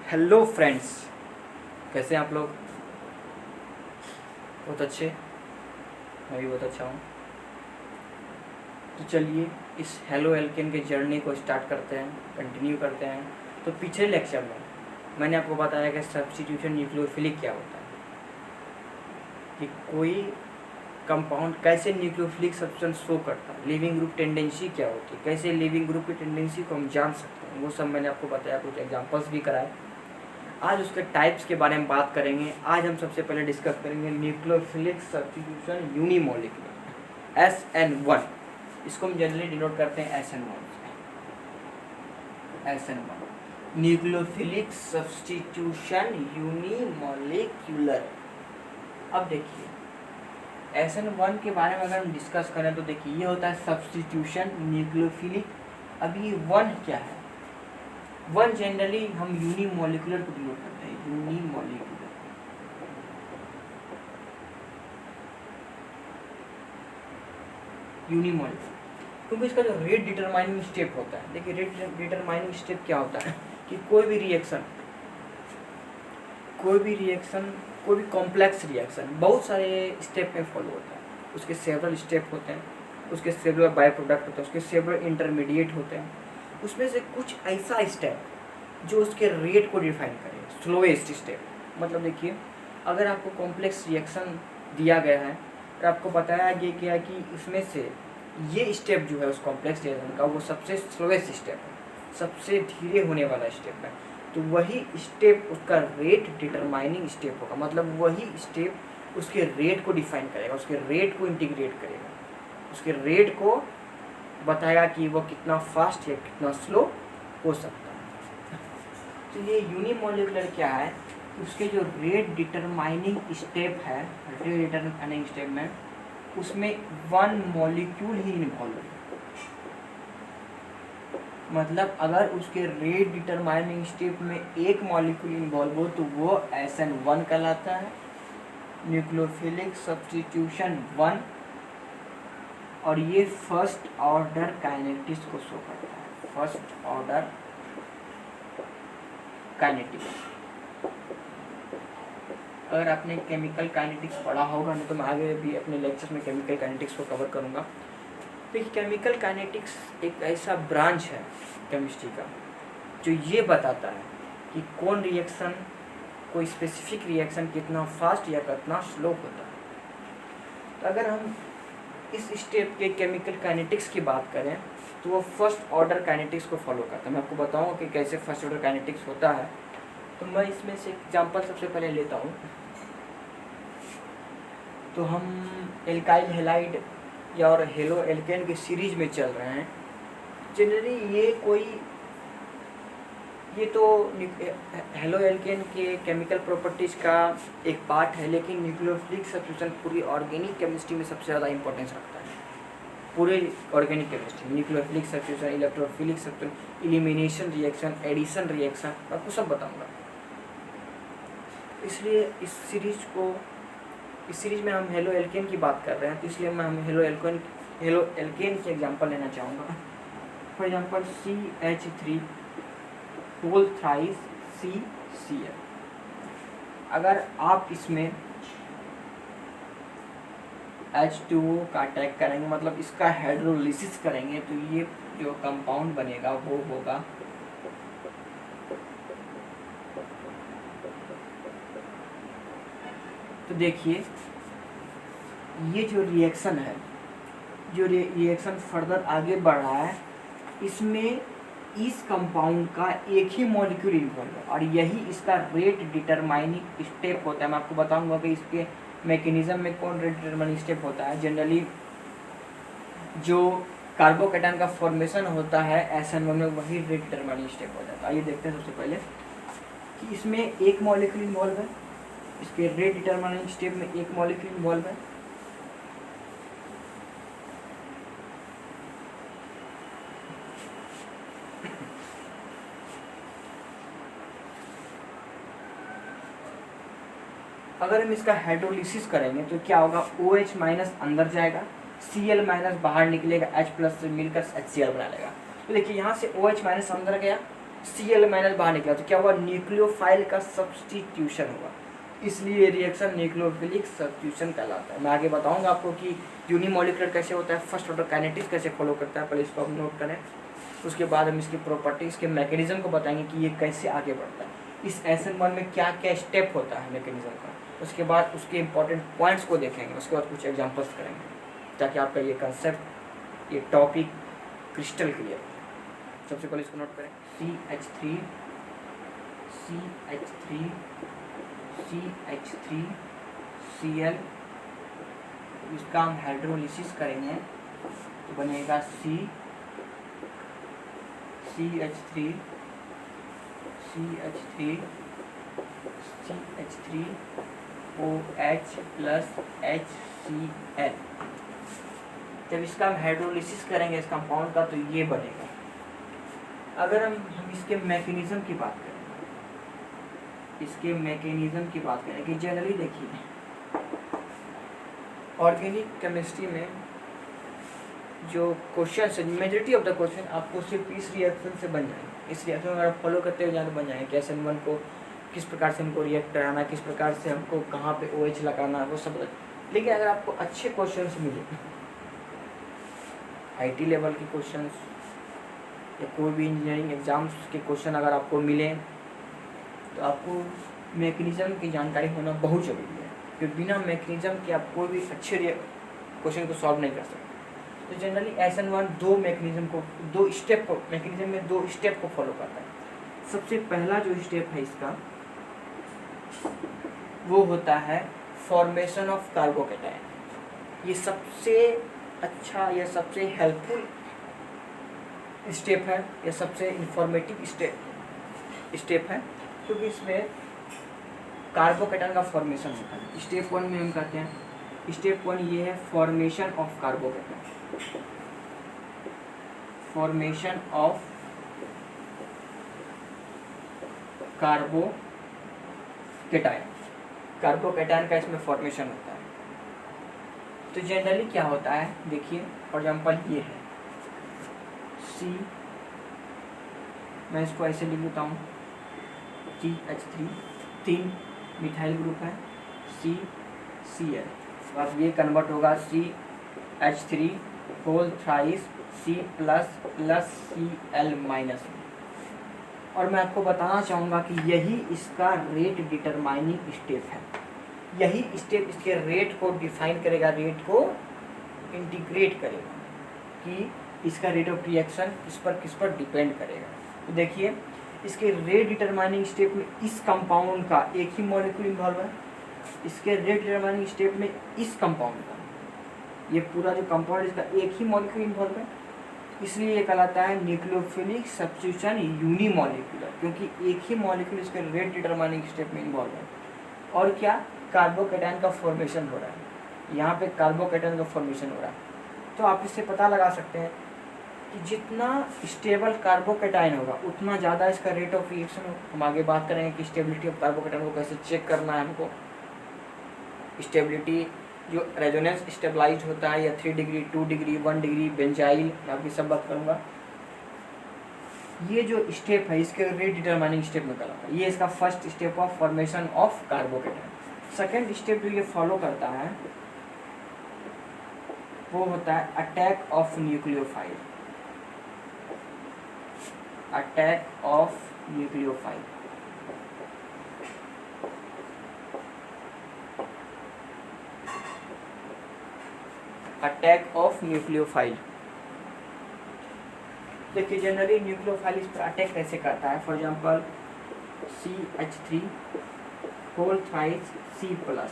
Hello friends, कैसे हैं आप लोग? बहुत अच्छे। मैं भी बहुत अच्छा हूँ। तो चलिए इस हेलो एल्केन के जर्नी को स्टार्ट करते हैं, कंटिन्यू करते हैं। तो पिछले लेक्चर में मैंने आपको बताया कि सब्स्टिट्यूशन न्यूक्लियोफिलिक क्या होता है, कि कोई कंपाउंड कैसे न्यूक्लियोफिलिक सब्सटेंस शो करता है, लिविंग ग्रुप टेंडेंसी क्या होती है, कैसे लिविंग ग्रुप की टेंडेंसी को हम जान सकते हैं, वो सब मैंने आपको बताया, कुछ एग्जांपल्स भी कराए। आज उसके टाइप्स के बारे में बात करेंगे। आज हम सबसे पहले डिस्कस करेंगे न्यूक्लियोफिलिक सब्स्टिट्यूशन यूनिमोलिकुलर SN1। इसको हम जनरली डिनोट करते हैं SN1 से। SN1 nucleophilic substitution unimolecular. अब देखिए SN1 के बारे में अगर हम डिस्कस करें तो देखिए ये होता है सब्स्टिट्यूशन न्यूक्लियोफिलिक। अभी वन क्या है? वन जनरली हम यूनिमोलिकुलर को डिनोट करते हैं, यूनिमोलिकुलर। यूनिमोलिकुलर क्योंकि इसका जो रेट डिटरमाइनिंग स्टेप होता है, देखिए रेट डिटरमाइनिंग स्टेप क्या होता है कि कोई भी रिएक्शन, कोई भी कॉम्प्लेक्स रिएक्शन बहुत सारे स्टेप में फॉलो होता है। उसके सेवरल स्टेप होते हैं, उसके सेवरल बाय प्रोडक्ट होते हैं, उसके सेवरल इंटरमीडिएट होते हैं। उसमें से कुछ ऐसा स्टेप जो उसके रेट को डिफाइन करे, स्लोएस्ट स्टेप। मतलब देखिए अगर आपको कॉम्प्लेक्स रिएक्शन दिया गया है और आपको बताया गया कि इसमें से ये स्टेप जो है उस कॉम्प्लेक्स रिएक्शन का वो सबसे स्लोएस्ट स्टेप है, सबसे धीरे होने वाला स्टेप है, तो वही स्टेप उसका रेट डिटरमाइनिंग स्टेप होगा। मतलब वही स्टेप उसके रेट को डिफाइन करेगा, उसके रेट को इंटीग्रेट करेगा, उसके रेट को बताएगा कि वो कितना फास्ट या कितना स्लो हो सकता है। तो ये यूनिमोलिकुलर क्या है, उसके जो रेट डिटरमाइनिंग स्टेप है, रेट डिटरमाइनिंग स्टेप में उसमें वन मॉलिक्यूल ही इन्वॉल्व है। मतलब अगर उसके रेट डिटरमाइनिंग स्टेप में एक मॉलिक्यूल इन्वॉल्व हो तो वो SN1 कहलाता है, न्यूक्लियोफिलिक सब्स्टिट्यूशन 1। और ये फर्स्ट ऑर्डर काइनेटिक्स को शो करता है, फर्स्ट ऑर्डर काइनेटिक्स। अगर आपने केमिकल काइनेटिक्स पढ़ा होगा ना तो मैं आगे भी अपने लेक्चर्स में केमिकल काइनेटिक्स को कवर करूँगा। देखिए केमिकल काइनेटिक्स एक ऐसा ब्रांच है केमिस्ट्री का जो ये बताता है कि कौन रिएक्शन, कोई स्पेसिफिक रिएक्शन कितना फास्ट या कितना स्लो होता है। तो अगर हम इस स्टेप के केमिकल काइनेटिक्स की बात करें तो वो फर्स्ट ऑर्डर काइनेटिक्स को फॉलो करता है। मैं आपको बताऊंगा कि कैसे फर्स्ट ऑर्डर काइनेटिक्स होता है। तो मैं इसमें से एग्जांपल सबसे पहले लेता हूँ। तो हम एल्काइल हैलाइड या और हेलो एल्केन की सीरीज में चल रहे हैं। जनरली ये तो हेलो एल्केन के केमिकल प्रॉपर्टीज़ का एक पार्ट है, लेकिन न्यूक्लियोफिलिक सब्स्टिट्यूशन पूरी ऑर्गेनिक केमिस्ट्री में सबसे ज़्यादा इंपॉर्टेंस रखता है। पूरे organic chemistry, nucleophilic substitution, electrophilic substitution, elimination reaction, addition reaction, आपको सब बताऊंगा। इसलिए इस सीरीज में हम हेलो एल्केन की बात कर रहे हैं, तो इसलिए मैं हम हेलो एल्केन की एग्जांपल लेना चाहूँगा। For example CH3 whole thrice CCl। अगर आप इसमें H2O का अटैक करेंगे, मतलब इसका हाइड्रोलिसिस करेंगे, तो ये जो कंपाउंड बनेगा वो होगा तो देखिए ये जो रिएक्शन है, जो रिएक्शन फर्दर आगे बढ़ रहा है, इसमें इस कंपाउंड का एक ही मॉलिक्यूल इन्वॉल्व है और यही इसका रेट डिटरमाइनिंग स्टेप होता है। मैं आपको बताऊंगा कि इसके मैकेनिज्म में कौन रेट डिटरमाइनिंग स्टेप होता है। जनरली जो कार्बोकेटायन का फॉर्मेशन होता है SN1 में, वही रेट डिटरमाइनिंग स्टेप होता है। तो आइए देखते हैं सबसे पहले कि इसमें एक मॉलिक्यूल इन्वॉल्व है, इसके रेट डिटरमाइनिंग स्टेप में एक मॉलिक्यूल इन्वॉल्व है। अगर हम इसका हाइड्रोलिसिस करेंगे तो क्या होगा, OH माइनस अंदर जाएगा, Cl माइनस बाहर निकलेगा, H प्लस से मिलकर HCl बना लेगा। तो देखिए यहाँ से OH माइनस अंदर गया Cl माइनस बाहर निकला तो क्या हुआ, न्यूक्लियोफाइल का सब्स्टिट्यूशन हुआ, इसलिए ये रिएक्शन न्यूक्लियोफिलिक सब्स्टिट्यूशन कहलाता है। मैं आगे बताऊंगा आपको कि यूनिमोलिकुलर कैसे होता है, फर्स्ट ऑर्डर काइनेटिक्स कैसे फॉलो करता है, पहले इसको आप नोट करें। उसके बाद हम इसकी प्रॉपर्टीज के मैकेनिज्म को बताएंगे कि ये कैसे आगे बढ़ता है, इस SN1 में क्या क्या स्टेप होता है मैकेनिज्म का, उसके बाद उसके इंपॉर्टेंट पॉइंट्स को देखेंगे, उसके बाद कुछ एग्जांपल्स करेंगे ताकि आपका ये कंसेप्ट, ये टॉपिक क्रिस्टल क्लियर हो। सबसे पहले इसको नोट करें, CH3 CH3 CH3 Cl, इसका हम हाइड्रोलिसिस करेंगे तो बनेगा CH3 OH प्लस HCl। जब इसका हम हाइड्रोलिसिस करेंगे इस कंपाउंड का तो ये बनेगा। अगर हम इसके मैकेनिज्म की बात करें, इसके मैकेनिज्म की बात करें कि जनरली देखिए ऑर्गेनिक केमिस्ट्री में जो क्वेश्चन है, मेजॉरिटी ऑफ द क्वेश्चन आपको सिर्फ इस रिएक्शन से बन जाएंगे, इस रिएक्शन अगर आप फॉलो करते हुए जाने बन जाएंगे कि SN1 को किस प्रकार से हमको रिएक्ट कराना है, किस प्रकार से हमको कहाँ पे OH लगाना है, वो सब। लेकिन अगर आपको अच्छे क्वेश्चंस मिले, IT लेवल के क्वेश्चंस या कोई भी इंजीनियरिंग एग्जाम्स के क्वेश्चन अगर आपको मिले तो आपको मैकेनिज्म की जानकारी होना बहुत ज़रूरी है, क्योंकि बिना मैकेनिज्म के आप कोई भी अच्छे क्वेश्चन को सॉल्व नहीं कर सकते। तो जनरली SN1 दो स्टेप को मैकेनिज्म में 2 स्टेप को फॉलो करता है। सबसे पहला जो स्टेप है इसका वो होता है फॉर्मेशन ऑफ कार्बोकैटायन। ये सबसे अच्छा या सबसे हेल्पफुल स्टेप है या सबसे इंफॉर्मेटिव स्टेप है, क्योंकि इसमें कार्बोकैटायन का फॉर्मेशन होता है। स्टेप 1 में हम कहते हैं, स्टेप 1 ये है formation of carbocation, formation of carbocation का इसमें फॉर्मेशन होता है। तो जनरली क्या होता है, देखिए फॉर एग्जांपल ये है C, मैं इसको ऐसे लिख देता हूँ CH3, 3 मिथाइल ग्रुप है, CCl, अब ये कन्वर्ट होगा CH3 whole thrice C plus plus Cl minus. और मैं आपको बताना चाहूँगा कि यही इसका रेट डिटरमाइनिंग स्टेप है, यही स्टेप इसके रेट को डिफाइन करेगा, रेट को इंटीग्रेट करेगा कि इसका रेट ऑफ रिएक्शन किस पर डिपेंड करेगा। तो देखिए इसके रेट डिटरमाइनिंग स्टेप में इस कंपाउंड का एक ही मॉलिक्यूल इन्वॉल्व है, इसके रेट डिटरमाइनिंग स्टेप में इस कंपाउंड का, ये पूरा जो कंपाउंड इसका एक ही मॉलिक्यूल इन्वॉल्व है, इसलिए ये कहलाता है न्यूक्लियोफिलिक सब्स्टिट्यूशन यूनिमॉलिक्यूलर, क्योंकि एक ही मॉलिक्यूल इसके रेट डिटरमाइनिंग स्टेप में इन्वॉल्व है। और क्या, कार्बोकैटायन का फॉर्मेशन हो रहा है, यहाँ पे कार्बोकैटायन का फॉर्मेशन हो रहा है। तो आप इससे पता लगा सकते हैं कि जितना स्टेबल कार्बोकैटायन होगा उतना ज़्यादा इसका रेट ऑफ रिएक्शन होगा। हम आगे बात करेंगे कि स्टेबिलिटी ऑफ कार्बोकैटायन को कैसे चेक करना है हमको। स्टेबिलिटी जो रेजोनेंस स्टेबलाइज्ड होता है या 3 डिग्री 2 डिग्री 1 डिग्री बेंजाइल, मैं आपकी सब बात करूँगा। ये जो स्टेप है इसके रेट डिटरमाइनिंग स्टेप में कहलाता है। ये इसका first step of formation of carbocation. Second step जो ये फॉलो करता है वो होता है attack of nucleophile, attack of nucleophile. Attack of nucleophile, देखिए जनरली न्यूक्लियोफाइल इस पर अटैक कैसे करता है। For example CH3 whole thrice C plus,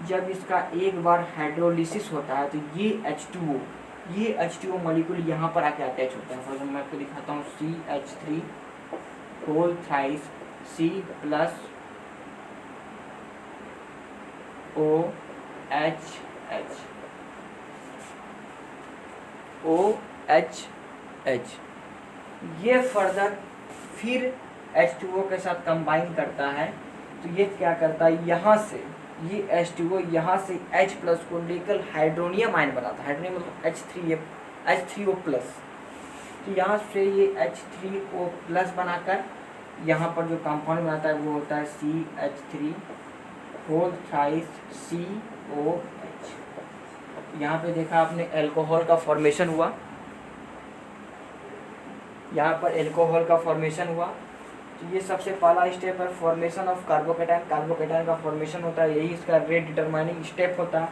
जब इसका एक बार हाइड्रोलिसिस होता है तो ये H2O मॉलिक्यूल यहाँ पर आके अटैच होता है। फॉर एग्जाम्पल मैं आपको दिखाता हूँ CH3 whole thrice C plus OH, ये फर्दर फिर H2O के साथ कंबाइन करता है। तो ये क्या करता है, यहाँ से ये H2O यहाँ से H प्लस को लेकर हाइड्रोनियम आयन बनाता है। हाइड्रोनियम मतलब H3O प्लस। तो यहाँ से ये H3O प्लस बनाकर यहाँ पर जो कंपाउंड बनाता है वो होता है CH3 होल थ्राइस COH। यहाँ पे देखा आपने अल्कोहल का फॉर्मेशन हुआ, यहाँ पर अल्कोहल का फॉर्मेशन हुआ। तो ये सबसे पहला स्टेप है फॉर्मेशन ऑफ कार्बोकेटाइन। कार्बोकेटाइन का फॉर्मेशन होता है, यही इसका रेट डिटरमाइनिंग स्टेप होता है।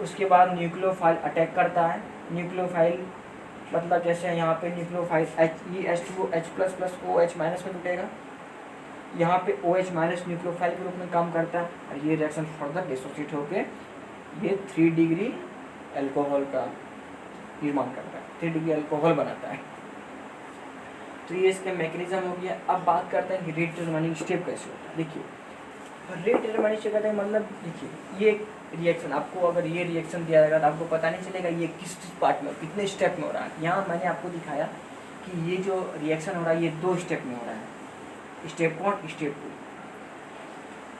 उसके बाद न्यूक्लियोफाइल अटैक करता है। न्यूक्लियोफाइल मतलब जैसे यहाँ पे न्यूक्लियोफाइल H2O H++OH- में टूटेगा, यहाँ पे OH- न्यूक्लियोफाइल के रूप में काम करता है और ये रिएक्शन फर्दर डिसोसिएट होके ये 3 डिग्री अल्कोहल का निर्माण करता है, 3 डिग्री अल्कोहल बनाता है। तो ये इसका मैकेनिज्म हो गया। अब बात करते हैं कि रेट डिटरमाइनिंग स्टेप कैसे होता है। देखिए रेट डिटरमाइनिंग स्टेप कहते हैं मतलब देखिए ये रिएक्शन, आपको अगर ये रिएक्शन दिया जाएगा तो आपको पता नहीं चलेगा ये किस पार्ट में कितने स्टेप में हो रहा है। यहाँ मैंने आपको दिखाया कि ये जो रिएक्शन हो रहा है ये 2 स्टेप में हो रहा है, स्टेप 1 स्टेप 2।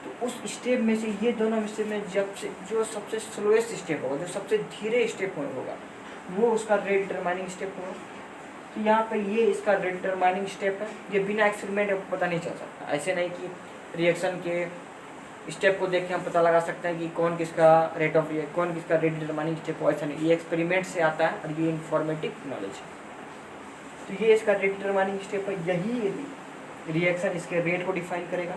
तो उस स्टेप में से ये दोनों स्टेप में जब से जो सबसे स्लोएस्ट स्टेप होगा, जो सबसे धीरे स्टेप होगा वो उसका रेट डिटरमाइनिंग स्टेप होगा। तो यहाँ पे ये इसका रेट डिटरमाइनिंग स्टेप है। ये बिना एक्सपेरिमेंट आपको पता नहीं चल सकता। ऐसे नहीं कि रिएक्शन के स्टेप को देख के हम पता लगा सकते हैं कि कौन किसका रेट ऑफ कौन किसका रेट डिटरमाइनिंग स्टेप हो, ऐसा नहीं। ये एक्सपेरिमेंट से आता है और ये इंफॉर्मेटिव नॉलेज है। तो ये इसका रेट डिटरमाइनिंग स्टेप है, यही रिएक्शन इसके रेट को डिफाइन करेगा।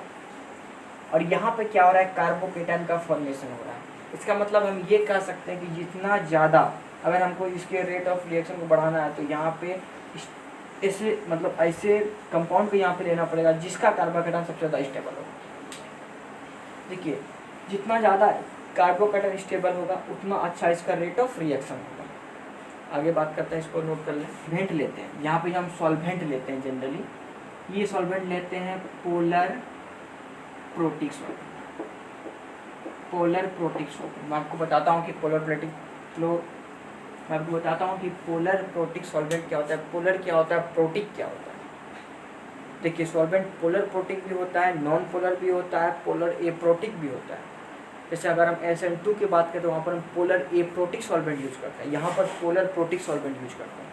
और यहाँ पे क्या हो रहा है, कार्बोकेटाइन का फॉर्मेशन हो रहा है। इसका मतलब हम ये कह सकते हैं कि जितना ज़्यादा अगर हमको इसके रेट ऑफ रिएक्शन को बढ़ाना है तो यहाँ पे ऐसे मतलब ऐसे कंपाउंड को यहाँ पे लेना पड़ेगा जिसका कार्बोकेटाइन सबसे ज़्यादा स्टेबल होगा। देखिए जितना ज़्यादा कार्बोकेटाइन स्टेबल होगा उतना अच्छा इसका रेट ऑफ रिएक्शन होगा। आगे बात करते हैं, इसको नोट कर लें। वेंट लेते हैं, यहाँ पे हम सॉल्वेंट लेते हैं जनरली। ये सॉल्वेंट लेते हैं polar protic solvent. Polar protic solvent मैं आपको बताता हूँ कि पोलर प्रोटिक सॉल्वेंट क्या होता है, पोलर क्या होता है, प्रोटिक क्या होता है। देखिए सॉल्वेंट पोलर प्रोटिक भी होता है, नॉन पोलर भी होता है, पोलर एप्रोटिक भी होता है। जैसे अगर हम SN2 की बात करें तो वहाँ पर हम पोलर एप्रोटिक सॉल्वेंट यूज करते हैं, यहाँ पर पोलर प्रोटिक सॉल्वेंट यूज करते हैं।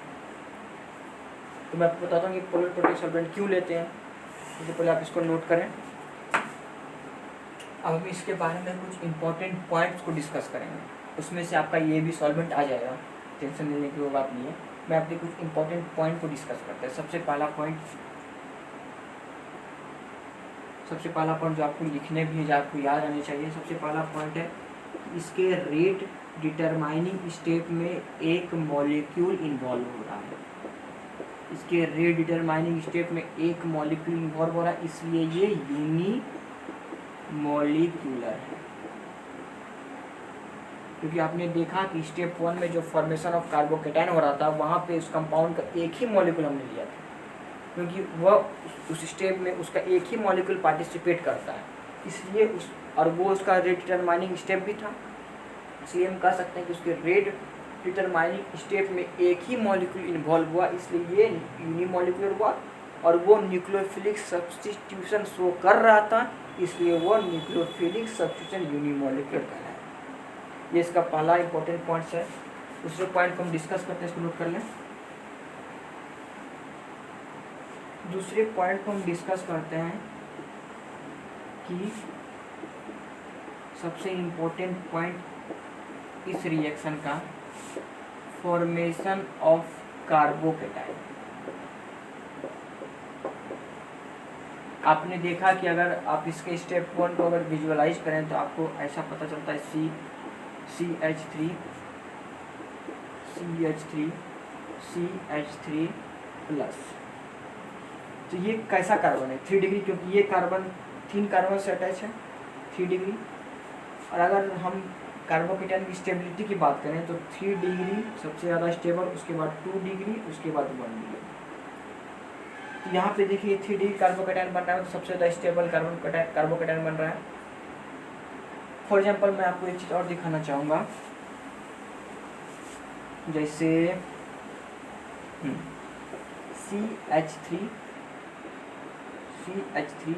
तो मैं आपको बताता हूँ कि पोलर प्रोटिक सॉल्वेंट क्यों लेते हैं। सबसे पहले आप इसको नोट करें। अब हम इसके बारे में कुछ इंपॉर्टेंट पॉइंट्स को डिस्कस करेंगे, उसमें से आपका ये भी सॉल्वेंट आ जाएगा, टेंशन लेने की वो बात नहीं है। मैं आपके कुछ इंपॉर्टेंट पॉइंट को डिस्कस करते हैं। सबसे पहला पॉइंट जो आपको लिखने भी है, जो आपको याद आने चाहिए। सबसे पहला पॉइंट है इसके रेट डिटरमाइनिंग स्टेप में एक मॉलिक्यूल इन्वॉल्व हो रहा है। इसके रेट डिटरमाइनिंग स्टेप में एक मॉलिक्यूल इन्वॉल्व हो रहा है, इसलिए ये यूनिमॉलिक्यूलर है। क्योंकि आपने देखा कि स्टेप 1 में जो फॉर्मेशन ऑफ कार्बोकेटाइन हो रहा था वहाँ पे उस कंपाउंड का एक ही मॉलिक्यूल हमने लिया था, क्योंकि वह उस स्टेप में उसका एक ही मॉलिक्यूल पार्टिसिपेट करता है, इसलिए वो उसका रेट डिटरमाइनिंग स्टेप भी था। इसलिए हम कह सकते हैं कि उसके रेट डिटरमाइनिंग स्टेप में एक ही मॉलिक्यूल इन्वॉल्व हुआ, इसलिए ये यूनिमॉलिक्यूलर हुआ। और वो न्यूक्लियोफिलिक सब्स्टिट्यूशन शो कर रहा था, इसलिए वो न्यूक्लियोफिलिक सब्स्टिट्यूशन यूनिमॉलिक्यूलर कहलाया। ये इसका पहला इंपॉर्टेंट पॉइंट है। दूसरे पॉइंट को हम डिस्कस करते हैं, इसको नोट कर लें। दूसरे पॉइंट को हम डिस्कस करते हैं कि सबसे इम्पोर्टेंट पॉइंट इस रिएक्शन का फॉर्मेशन ऑफ कार्बोकेटाइन। आपने देखा कि अगर आप इसके स्टेप 1 को अगर विजुअलाइज करें तो आपको ऐसा पता चलता है CH3 प्लस। तो ये कैसा कार्बन है, 3 डिग्री, क्योंकि ये कार्बन 3 कार्बन से अटैच है 3 डिग्री। और अगर हम कार्बोकेटाइन की स्टेबिलिटी की बात करें तो 3 डिग्री सबसे ज़्यादा स्टेबल, उसके बाद 2 डिग्री, उसके बाद 1 डिग्री। तो यहाँ पे देखिए 3 डिग्री कार्बोकेटाइन बन रहा है तो सबसे ज़्यादा स्टेबल कार्बोकेटाइन बन रहा है। फॉर एग्जाम्पल मैं आपको एक चीज़ और दिखाना चाहूँगा, जैसे CH3 CH2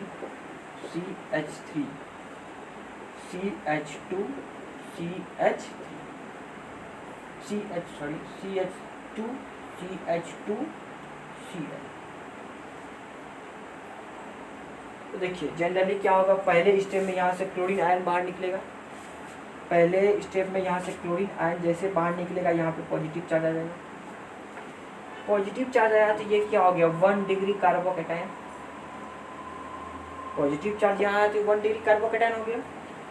CH2 Cl। तो देखिए जनरली क्या होगा, पहले स्टेप में यहाँ से क्लोरीन आयन बाहर निकलेगा, पहले स्टेप में यहाँ से क्लोरीन आयन जैसे बाहर निकलेगा यहाँ पे पॉजिटिव चार्ज आ जाएगा। पॉजिटिव चार्ज आया तो ये क्या हो गया, 1 डिग्री कार्बोकेटायन। पॉजिटिव चार्ज यहाँ आया तो 1 डिग्री कार्बोकेटायन हो गया।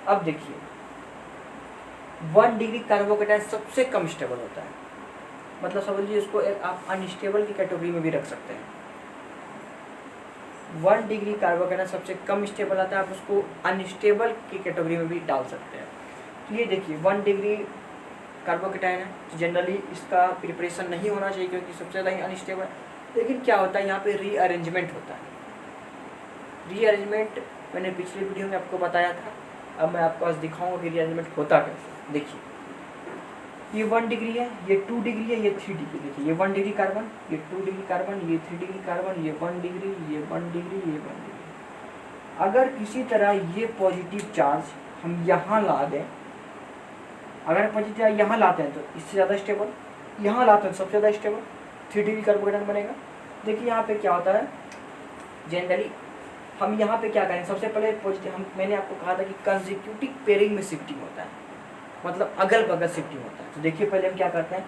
अब देखिए 1 डिग्री कार्बोकेटायन सबसे कम स्टेबल होता है, मतलब समझिए इसको आप अनस्टेबल की कैटेगरी में भी रख सकते हैं। 1 डिग्री कार्बोकेटायन सबसे कम स्टेबल आता है, आप उसको अनस्टेबल की कैटेगरी में भी डाल सकते हैं। तो ये देखिए 1 डिग्री कार्बोकेटायन है, तो जनरली इसका प्रिपरेशन नहीं होना चाहिए क्योंकि सबसे ज़्यादा ही अनस्टेबल है। लेकिन क्या होता है यहाँ पे रीअरेंजमेंट होता है। रीअरेंजमेंट मैंने पिछले वीडियो में आपको बताया था, अब मैं आपको आज दिखाऊंगा कि रीअरेंजमेंट होता कैसे। देखिए ये 1 डिग्री है, ये 2 डिग्री है, ये 3 डिग्री। देखिए ये 1 डिग्री कार्बन, ये 2 डिग्री कार्बन, ये 3 डिग्री कार्बन, ये 1 डिग्री, ये 1 डिग्री, ये 1 डिग्री। अगर किसी तरह ये पॉजिटिव चार्ज हम यहाँ ला दें, अगर पॉजिटिव चार्ज यहाँ लाते हैं तो इससे ज़्यादा स्टेबल, यहाँ लाते हैं सबसे ज़्यादा स्टेबल 3 डिग्री कार्बोकेटायन बनेगा। देखिए यहाँ पे क्या होता है, जनरली हम यहाँ पे क्या करें, सबसे पहले पॉजिटिव मैंने आपको कहा था कि कंसेक्यूटिव पेयरिंग में शिफ्टिंग होता है, मतलब अगल बगल शिफ्टिंग होता है। तो देखिए पहले हम क्या करते हैं,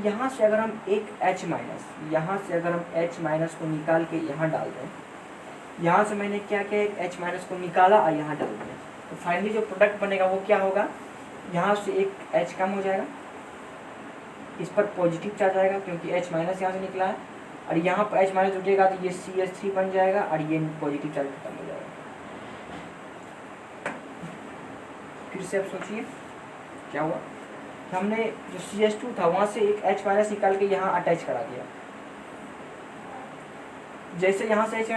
यहाँ से अगर हम एक H माइनस, यहाँ से अगर हम H माइनस को निकाल के यहाँ डाल दें, यहाँ से मैंने क्या किया, एक H माइनस को निकाला और यहाँ डाल दिया, तो फाइनली जो प्रोडक्ट बनेगा वो क्या होगा, यहाँ से एक H कम हो जाएगा, इस पर पॉजिटिव चार्ज आएगा क्योंकि H माइनस यहाँ से निकला है, और यहाँ पर H माइनस उठेगा तो ये CH3 बन जाएगा और ये पॉजिटिव चार्ज खत्म हो जाएगा। फिर से आप सोचिए क्या हुआ, हमने जो CH2 था वहाँ से एक H माइनस निकाल के यहाँ अटैच करा दिया, जैसे यहाँ से H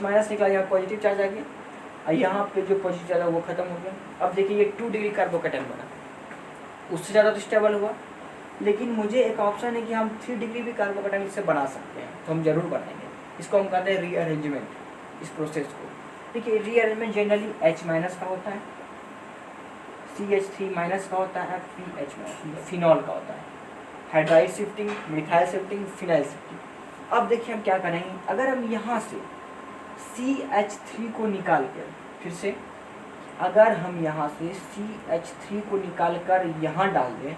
माइनस निकला यहाँ पॉजिटिव चार्ज आ गया और यहाँ पे जो पॉजिटिव चार्ज है वो खत्म हो गया। अब देखिए ये 2 डिग्री कार्बोकेटायन बना, उससे ज़्यादा तो स्टेबल हुआ, लेकिन मुझे एक ऑप्शन है कि हम 3 डिग्री भी कार्बोकेटायन इससे बना सकते हैं, तो हम जरूर बनाएंगे। इसको हम कहते हैं रीअरेंजमेंट, इस प्रोसेस को। देखिए रीअरेंजमेंट जनरली H माइनस का होता है, CH3 माइनस का होता है, PH माइनस फिनॉल का होता है, hydride shifting, methyl shifting, phenyl shifting. अब देखिए हम क्या करेंगे, अगर हम यहाँ से CH3 को निकाल कर, फिर से अगर हम यहाँ से CH3 को निकाल कर यहाँ डाल दें,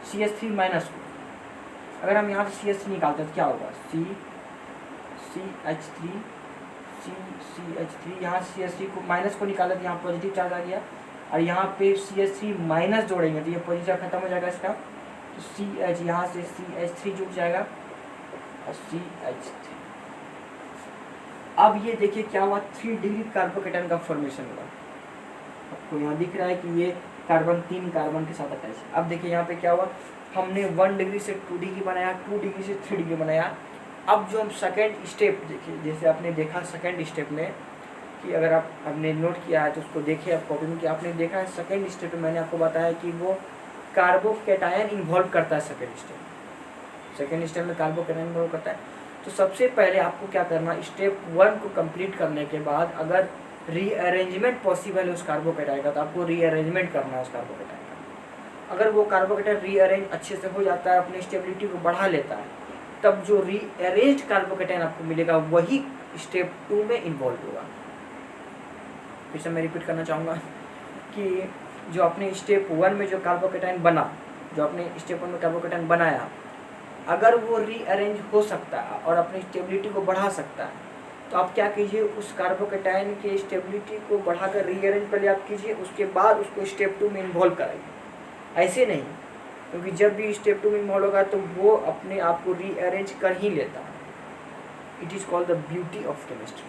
CH3 माइनस को अगर हम यहाँ से CH3 निकालते हैं तो क्या होगा, CH3 यहाँ CH3 को माइनस को निकाला तो यहाँ पॉजिटिव चार्ज आ गया, और यहाँ पे CH3 माइनस जोड़ेंगे तो ये पॉजिटिव चार्ज खत्म हो जाएगा इसका, तो CH यहाँ से CH3 जुड़ जाएगा और CH3। अब ये देखिए क्या हुआ, 3 डिग्री कार्बोकेटायन का फॉर्मेशन हुआ। आपको यहाँ दिख रहा है कि ये कार्बन 3 कार्बन के साथ अटैच है। अब देखिए यहाँ पे क्या हुआ, हमने 1 डिग्री से 2 डिग्री बनाया, 2 डिग्री से 3 डिग्री बनाया। अब जो हम सेकेंड स्टेप देखिए, जैसे आपने देखा सेकेंड स्टेप में कि अगर आपने नोट किया है तो उसको देखिए आप कॉपी में, कि आपने देखा है सेकेंड स्टेप में मैंने आपको बताया कि वो कार्बोकेटायन इन्वॉल्व करता है। सेकेंड स्टेप में कार्बोकेटायन इन्वॉल्व करता है। तो सबसे पहले आपको क्या करना, स्टेप 1 को कंप्लीट करने के बाद अगर रीअरेंजमेंट पॉसिबल है उस कार्बोकेटायन का, तो आपको रीअरेंजमेंट करना है उस कार्बोकेटायन का। अगर वो कार्बोकेटायन रीअरेंज अच्छे से हो जाता है, अपनी स्टेबिलिटी को बढ़ा लेता है, तब जो रीअरेंज्ड कार्बोकेटायन आपको मिलेगा वही स्टेप 2 में इन्वॉल्व होगा। फिर से मैं रिपीट करना चाहूँगा कि जो अपने स्टेप 1 में जो कार्बोकेटायन बना, जो आपने स्टेप 1 में कार्बोकेटायन बनाया, अगर वो रीअरेंज हो सकता है और अपनी स्टेबिलिटी को बढ़ा सकता है, तो आप क्या कीजिए, उस कार्बोकेटायन के स्टेबिलिटी को बढ़ाकर रीअरेंज पहले आप कीजिए, उसके बाद उसको स्टेप 2 में इन्वॉल्व कराइए। ऐसे नहीं, क्योंकि जब भी स्टेप 2 में इन्वॉल्व होगा तो वो अपने आप को रीअरेंज कर ही लेता है। It is called the beauty of chemistry,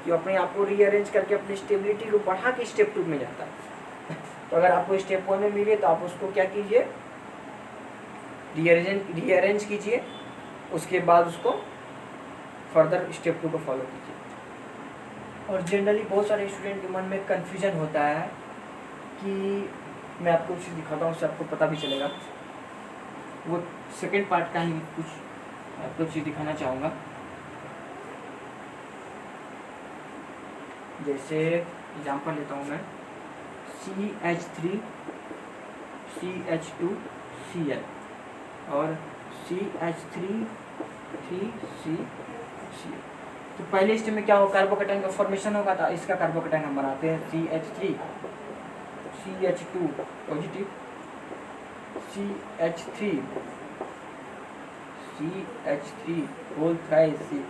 कि अपने आप को रीअरेंज करके अपनी स्टेबिलिटी को बढ़ा के स्टेप 2 में जाता है। तो अगर आपको स्टेप 1 में मिले तो आप उसको क्या कीजिए, रीअरेंज कीजिए, उसके बाद उसको फर्दर स्टेप 2 को फॉलो कीजिए। और जनरली बहुत सारे स्टूडेंट के मन में कन्फ्यूजन होता है कि मैं आपको चीज़ दिखाता हूँ, उससे आपको पता भी चलेगा। वो सेकेंड पार्ट का ही कुछ आपको चीज़ दिखाना चाहूँगा। जैसे एग्जांपल लेता हूँ मैं, CH3 CH2 Cl और CH3 3CCl। तो पहले स्टेप में क्या होगा, कार्बोकेटाइन का फॉर्मेशन होगा, था इसका कार्बोकेटाइन हम बनाते हैं CH3, CH2 positive, CH3, CH3 whole thrice C।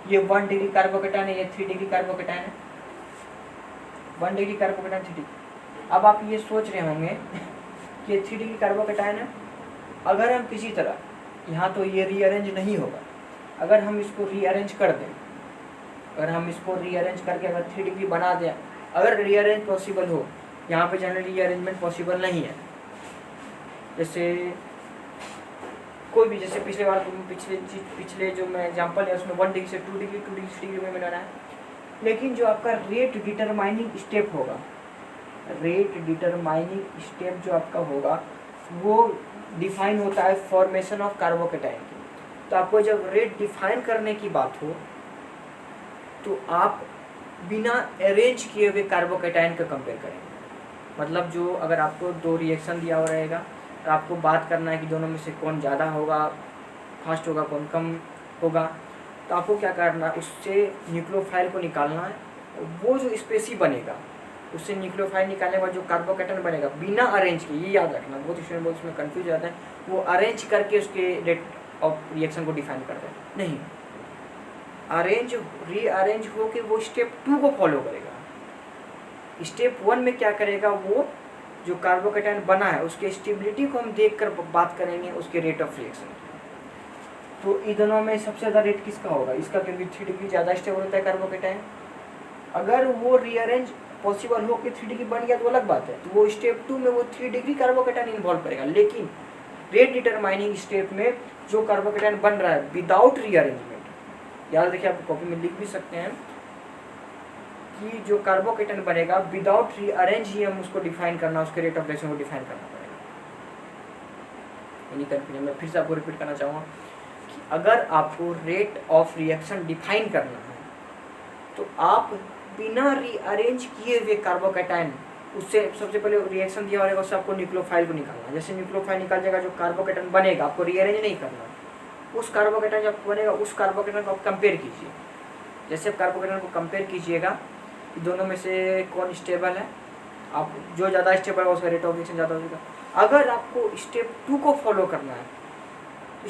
ये 1 डिग्री कार्बोकेटाइन है, ये 3 डिग्री कार्बोकेटाइन है, 1 डिग्री कार्बोकेटाइन 3 डिग्री। अब आप ये सोच रहे होंगे कि ये 3 डिग्री कार्बोकेटाइन है, अगर हम किसी तरह यहाँ तो ये रीअरेंज नहीं होगा, अगर हम इसको रीअरेंज कर दें, अगर हम इसको रीअरेंज करके अगर 3 डिग्री बना दें, अगर रीअरेंज पॉसिबल हो, यहाँ पे जनरली रीअरेंजमेंट पॉसिबल नहीं है, जैसे कोई भी, जैसे पिछले जो मैं एग्जांपल है उसमें 1 डिग्री से 2 डिग्री 2 डिग्री 3 डिग्री में बनाना है, लेकिन जो आपका रेट डिटरमाइनिंग स्टेप होगा, रेट डिटरमाइनिंग स्टेप जो आपका होगा वो डिफाइन होता है फॉर्मेशन ऑफ कार्बोकेटाइन की। तो आपको जब रेट डिफाइन करने की बात हो तो आप बिना अरेंज किए हुए कार्बोकेटाइन का कंपेयर करेंगे। मतलब जो अगर आपको 2 रिएक्शन दिया हुआ रहेगा तो आपको बात करना है कि दोनों में से कौन ज़्यादा होगा, फास्ट होगा, कौन कम होगा, तो आपको क्या करना है, उससे न्यूक्लियोफाइल को निकालना है। वो जो स्पेसी बनेगा उससे न्यूक्लियोफाइल निकालने के बाद जो कार्बोकेटाइन बनेगा बिना अरेंज के, ये याद रखना, बहुत स्टूडेंट बहुत इसमें कंफ्यूज जाते हैं, वो अरेंज करके उसके रेट ऑफ रिएक्शन को डिफाइन करते हैं। नहीं, अरेंज रीअरेंज हो के वो स्टेप 2 को फॉलो करेगा। स्टेप 1 में क्या करेगा, वो जो कार्बोकेटाइन बना है उसके स्टेबिलिटी को हम देख कर बात करेंगे उसके रेट ऑफ रिएक्शन। तो इन दोनों में सबसे ज़्यादा रेट किसका होगा, इसका, क्योंकि 3 डिग्री ज़्यादा स्टेबल होता है कार्बोकेटाइन। अगर वो रीअरेंज पॉसिबल हो कि 3 डिग्री बन गया तो अलग बात है, तो वो स्टेप 2 में वो 3 डिग्री कार्बोकेटाइन इन्वॉल्व करेगा। लेकिन रेट डिटरमाइनिंग स्टेप में जो कार्बोकेटाइन बन रहा है विदाउट रीअरेंजमेंट, याद रखिए, आप कॉपी में लिख भी सकते हैं कि जो कार्बोकेटाइन बनेगा विदाउट रीअरेंज ही हम उसको डिफाइन करना, उसके रेट ऑफ रिएक्शन को डिफाइन करना पड़ेगा। यानी कंफ्यूजन में फिर से आपको रिपीट करना चाहूँगा कि अगर आपको रेट ऑफ रिएक्शन डिफाइन करना है तो आप बिना रीअरेंज किए हुए कार्बोकेटाइन, उससे सबसे पहले रिएक्शन दिया रहेगा उससे आपको न्यूक्लियोफाइल को निकालना है। जैसे न्यूक्लियोफाइल निकाल जाएगा, जो कार्बोकेटाइन बनेगा आपको रीअरेंज नहीं करना, उस कार्बोकेटाइन जब बनेगा उस कार्बोकेटाइन को आप कंपेयर कीजिए। जैसे आप कार्बोकेटाइन को कंपेयर कीजिएगा, दोनों में से कौन स्टेबल है, आप जो ज़्यादा स्टेबल है उसका रेट ऑफ रिएक्शन ज़्यादा होगा। अगर आपको स्टेप 2 को फॉलो करना है,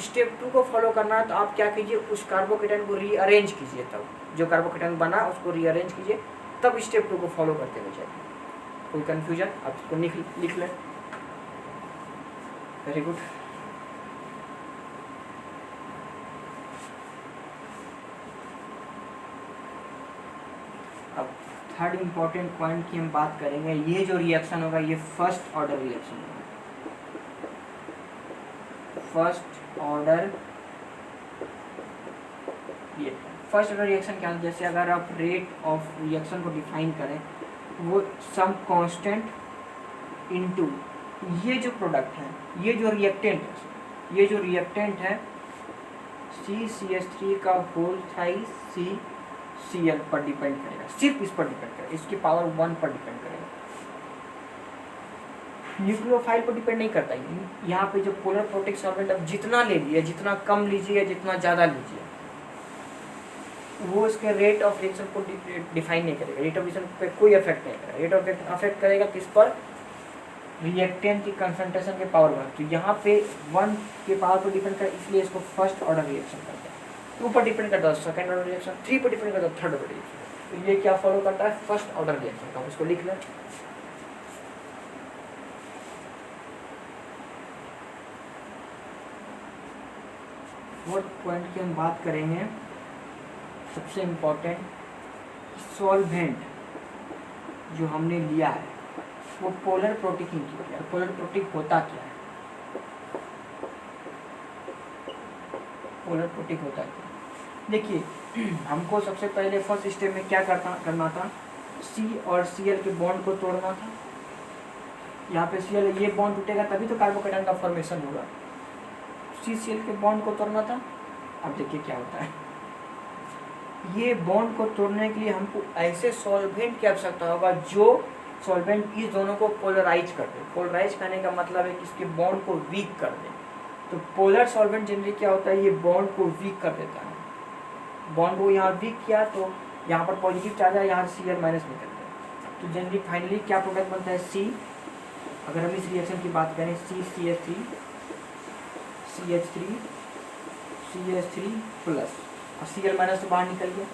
स्टेप 2 को फॉलो करना है तो आप क्या कीजिए, उस कार्बोकेटाइन को रीअरेंज कीजिए, तब जो कार्बोकेटाइन बना उसको रीअरेंज कीजिए, तब स्टेप 2 को फॉलो करते हुए जाइए। कोई कन्फ्यूजन, आप इसको लिख लें। Very good. अब थर्ड इम्पॉर्टेंट पॉइंट की हम बात करेंगे। ये जो रिएक्शन होगा ये फर्स्ट ऑर्डर रिएक्शन होगा। फर्स्ट ऑर्डर, ये फर्स्ट ऑर्डर रिएक्शन क्या है, जैसे अगर आप रेट ऑफ रिएक्शन को डिफाइन करें, वो सम कांस्टेंट इनटू ये जो प्रोडक्ट है, ये जो रिएक्टेंट है CCH3 का होल थ्राइस CCl पर डिपेंड करेगा, सिर्फ इस पर डिपेंड करेगा, इसकी पावर 1 पर डिपेंड करेगा, न्यूक्लियोफाइल पर डिपेंड नहीं करता। यहाँ पे जो पोलर प्रोटिक सॉल्वेंट आप जितना ले लीजिए, जितना कम लीजिए, जितना ज़्यादा लीजिए, वो इसके रेट ऑफ रिएक्शन को डिफाइन नहीं करेगा, रेट ऑफ रिएक्शन पे कोई इफेक्ट नहीं करेगा। रेट ऑफ रिएक्शन अफेक्ट करेगा किस पर, रिएक्टेंट की कंसंट्रेशन के पावर पर। तो यहाँ पे 1 के पावर पर डिपेंड करे, इसलिए इसको फर्स्ट ऑर्डर रिएक्शन करते हैं। 2 पर डिपेंड करता है सेकंड ऑर्डर रिएक्शन, 3 पर डिपेंड करता है थर्ड ऑर्डर रिएक्शन। तो ये क्या फॉलो करता है, फर्स्ट ऑर्डर रिएक्शन का, इसको लिख लें। फोर्थ पॉइंट की हम बात करेंगे, सबसे इम्पोर्टेंट, सॉल्वेंट जो हमने लिया है वो पोलर प्रोटिकिंग की है। पोलर प्रोटिक होता क्या है, पोलर प्रोटिक होता है क्या, देखिए हमको सबसे पहले फर्स्ट स्टेप में क्या करना था, C और Cl के बॉन्ड को तोड़ना था। यहाँ पे Cl, ये बॉन्ड टूटेगा तभी तो कार्बोकेटाइन का फॉर्मेशन होगा। CCl के बॉन्ड को तोड़ना था। अब देखिए क्या होता है, ये बॉन्ड को तोड़ने के लिए हमको ऐसे सॉल्वेंट की आवश्यकता होगा जो सॉल्वेंट इस दोनों को पोलराइज कर दे। पोलराइज करने का मतलब है कि इसके बॉन्ड को वीक कर दे। तो पोलर सॉल्वेंट जनरली क्या होता है, ये बॉन्ड को वीक कर देता है। बॉन्ड को यहाँ वीक किया तो यहाँ पर पॉजिटिव चार्ज है, यहाँ से Cl माइनस निकल गया। तो जनरली फाइनली क्या प्रोडक्ट बनता है, C। अगर हम इस रिएक्शन की बात करें, CCH3 CH3 CH3 प्लस और Cl माइनस तो बाहर निकल गया।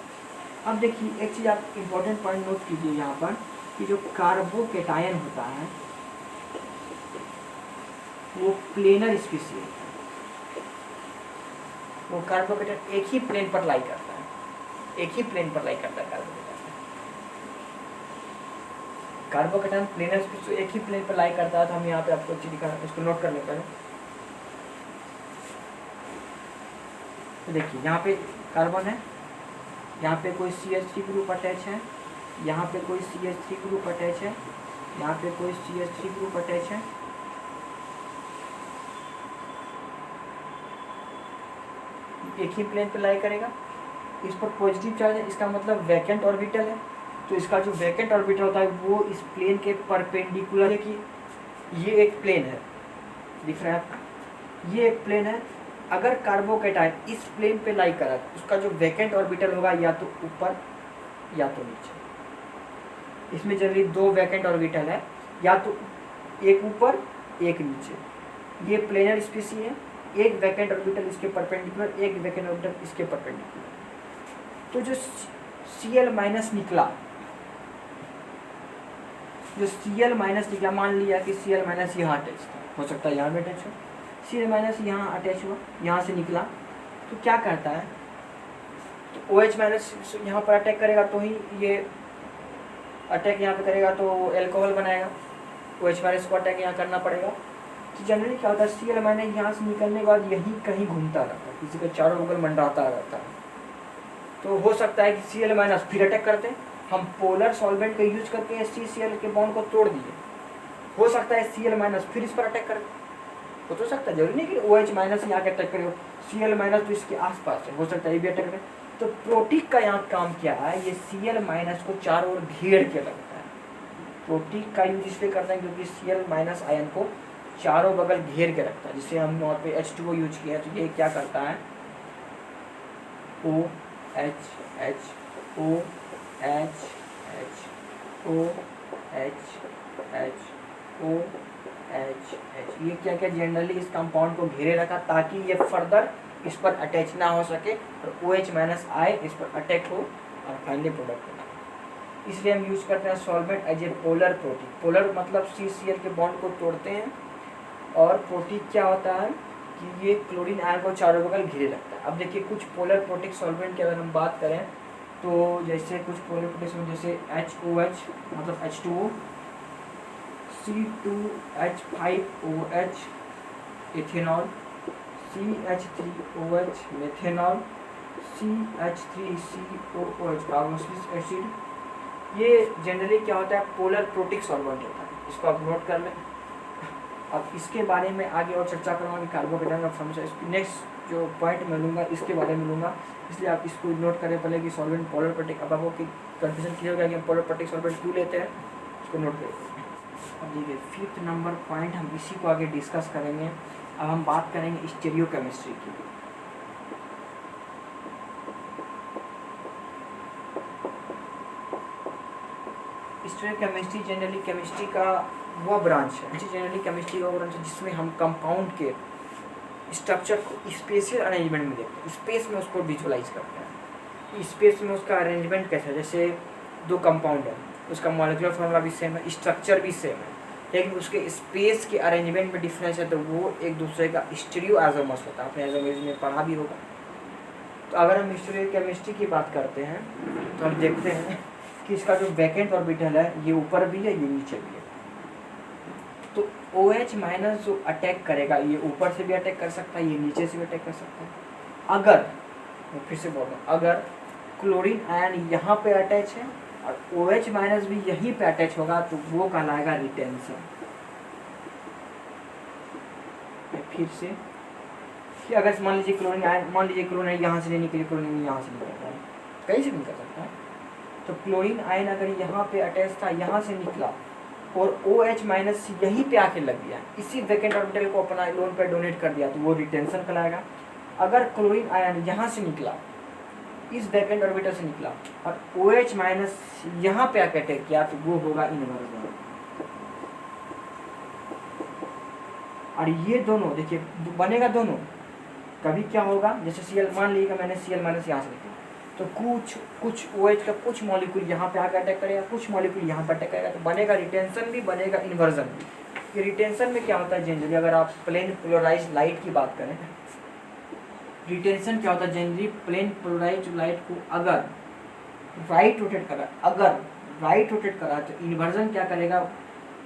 अब देखिए एक चीज़ आप इम्पोर्टेंट पॉइंट नोट कीजिए यहाँ पर कि जो कार्बोकेटायन होता है वो प्लेनर स्पीशीज है। वो कार्बोकेटायन एक ही प्लेन पर लाई करता है, एक ही प्लेन पर लाई करता है कार्बोकेटायन। कार्बोकेटायन प्लेनर स्पीशीज एक ही प्लेन पर लाई करता है। तो हम यहाँ पे आपको अच्छी दिखा, इसको नोट कर लेते हैं। तो देखिए यहाँ पे कार्बन है, यहाँ पे कोई CH3 ग्रुप अटैच है, यहाँ पे कोई CH3 ग्रुप अटैच है, यहाँ पे कोई CH3 ग्रुप अटैच है। एक ही प्लेन पे लाई करेगा, इस पर पॉजिटिव चार्ज है, इसका मतलब वैकेंट ऑर्बिटल है। तो इसका जो वैकेंट ऑर्बिटल होता है वो इस प्लेन के परपेंडिकुलर है। कि ये एक प्लेन है, दिख रहा है आपको, ये एक प्लेन है। अगर कार्बोकेटायन इस प्लेन पे लाई करा तो उसका जो वैकेंट ऑर्बिटल होगा या तो ऊपर या तो नीचे। इसमें जनरली दो वैकेंट ऑर्बिटल है, या तो एक ऊपर एक नीचे। ये प्लेनर स्पीशीज है, एक वैकेंट ऑर्बिटल इसके परपेंडिकुलर, एक वैकेंट ऑर्बिटल इसके परपेंडिकुलर। तो जो Cl माइनस निकला, जो Cl माइनस निकला, मान लिया कि Cl माइनस यहाँ अटैच हो सकता है, यहाँ भी अटैच हो, Cl माइनस यहाँ अटैच हुआ, यहाँ से निकला, तो क्या करता है, तो OH माइनस यहाँ पर अटैक करेगा तो ही ये अटैक यहाँ पे करेगा तो एल्कोहल बनाएगा। OH माइनस को अटैक यहाँ करना पड़ेगा। तो जनरली क्या होता है, Cl माइनस यहाँ से निकलने के बाद यहीं कहीं घूमता रहता है, किसी के चारों बगल मंडराता रहता है। तो हो सकता है कि Cl माइनस फिर अटैक करते हैं। हम पोलर सॉल्वेंट का यूज करके HCl के बॉन्ड को तोड़ दिए, हो सकता है Cl माइनस फिर इस पर अटैक करे, तो सकता है, जरूरी नहीं कि OH माइनस यहाँ के अटैक करे। Cl माइनस तो इसके आसपास है, हो सकता है ये भी अटैक करे। तो प्रोटीक का यहाँ काम क्या है, ये Cl माइनस को चारों ओर घेर के रखता है। प्रोटीक का यूज इसलिए करते हैं क्योंकि Cl माइनस आयन को चारों बगल घेर के रखता है। जिससे हम वहाँ पे H2O यूज किया है, तो ये क्या करता है, OH H OH H OH H OH H, ये क्या क्या जनरली इस कंपाउंड को घेरे रखा ताकि ये फर्दर इस पर अटैच ना हो सके और OH माइनस आए, इस पर अटैक हो और फाइनली प्रोडक्ट बना। इसलिए हम यूज करते हैं solvent as a polar protic. Polar मतलब CCl के बॉन्ड को तोड़ते हैं, और प्रोटीक क्या होता है कि ये क्लोरीन आयन को चारों बगल घेरे रखता है। अब देखिए कुछ पोलर प्रोटीक सॉल्वेंट की अगर हम बात करें तो जैसे कुछ पोलर प्रोटीक जैसे HOH मतलब H2O, C2H5OH ethanol, CH3OH methanol, CH3COOH carboxylic acid, ये जनरली क्या होता है, पोलर प्रोटीक सॉल्वेंट होता है। इसको आप नोट कर लें। अब इसके बारे में आगे और चर्चा करूँगा कि कार्बोकेटायन का फॉर्मेशन, इसकी नेक्स्ट जो पॉइंट मैं लूँगा इसके बारे में लूँगा, इसलिए आप इसको नोट करें पहले कि सॉल्वेंट पोलर प्रोटीक। अब आपको कन्फ्यूजन क्लियर हो गया कि हम पोलर प्रोटीक सॉल्वेंट क्यों लेते हैं, इसको नोट करें। अब देखिए 5th नंबर पॉइंट, हम इसी को आगे डिस्कस करेंगे। अब हम बात करेंगे स्टीरियोकेमिस्ट्री की। स्टीरियोकेमिस्ट्री जनरली केमिस्ट्री का वो ब्रांच है, जनरली केमिस्ट्री का वो ब्रांच है जिसमें हम कंपाउंड के स्ट्रक्चर को स्पेशियल अरेंजमेंट में देखते हैं, स्पेस में उसको विजुअलाइज करते हैं। स्पेस में उसका अरेंजमेंट कैसा है, जैसे दो कंपाउंड है, उसका मॉलिक्यूलर फॉर्मूला भी सेम है, स्ट्रक्चर भी सेम है, लेकिन उसके स्पेस के अरेंजमेंट में डिफरेंस है, तो वो एक दूसरे का स्टीरियो आइसोमर्स होता है। आपने आइसोमर्स में पढ़ा भी होगा। तो अगर हम स्टीरियोकेमिस्ट्री की बात करते हैं तो हम देखते हैं कि इसका जो वैकेंट ऑर्बिटल है ये ऊपर भी है, ये नीचे भी है। तो OH माइनस जो अटैक करेगा, ये ऊपर से भी अटैक कर सकता है, ये नीचे से भी अटैक कर सकता है। अगर मैं फिर से बोल रहा हूँ, अगर क्लोरीन आयन यहाँ पे अटैच है और OH माइनस भी यहीं पे अटैच होगा तो वो कहलाएगा रिटेंशन। फिर से कि अगर मान लीजिए क्लोरीन आयन यहाँ से नहीं निकली, क्लोरीन यहाँ से निकल रहा है, कहीं से भी निकल सकता है। तो क्लोरीन आयन अगर यहाँ पे अटैच था, यहाँ से निकला और OH माइनस यहीं पे आके लग गया, इसी वैकेंट ऑर्बिटल को अपना लोन पे डोनेट कर दिया, तो वो रिटेंशन कहलाएगा। अगर क्लोरीन आयन यहाँ से निकला, इस वैकेंट ऑर्बिटल से निकला और OH माइनस यहाँ पे आके अटैक किया, तो वो होगा इन्वर्जन। और ये दोनों देखिए बनेगा दोनों, कभी क्या होगा, जैसे Cl मान लीजिएगा मैंने Cl माइनस यहाँ से लिखा, तो कुछ OH का कुछ मॉलिक्यूल यहाँ पे आकर अटैक करेगा, कुछ मॉलिक्यूल यहाँ पर अटैक करेगा, तो बनेगा रिटेंशन भी, बनेगा इन्वर्जन भी। ये रिटेंशन में क्या होता है जनरली, अगर आप प्लेन पोलराइज्ड लाइट की बात करें, रिटेंशन क्या होता है जनरली, प्लेन पोलराइज्ड लाइट को अगर राइट रोटेट करा तो इन्वर्जन क्या करेगा,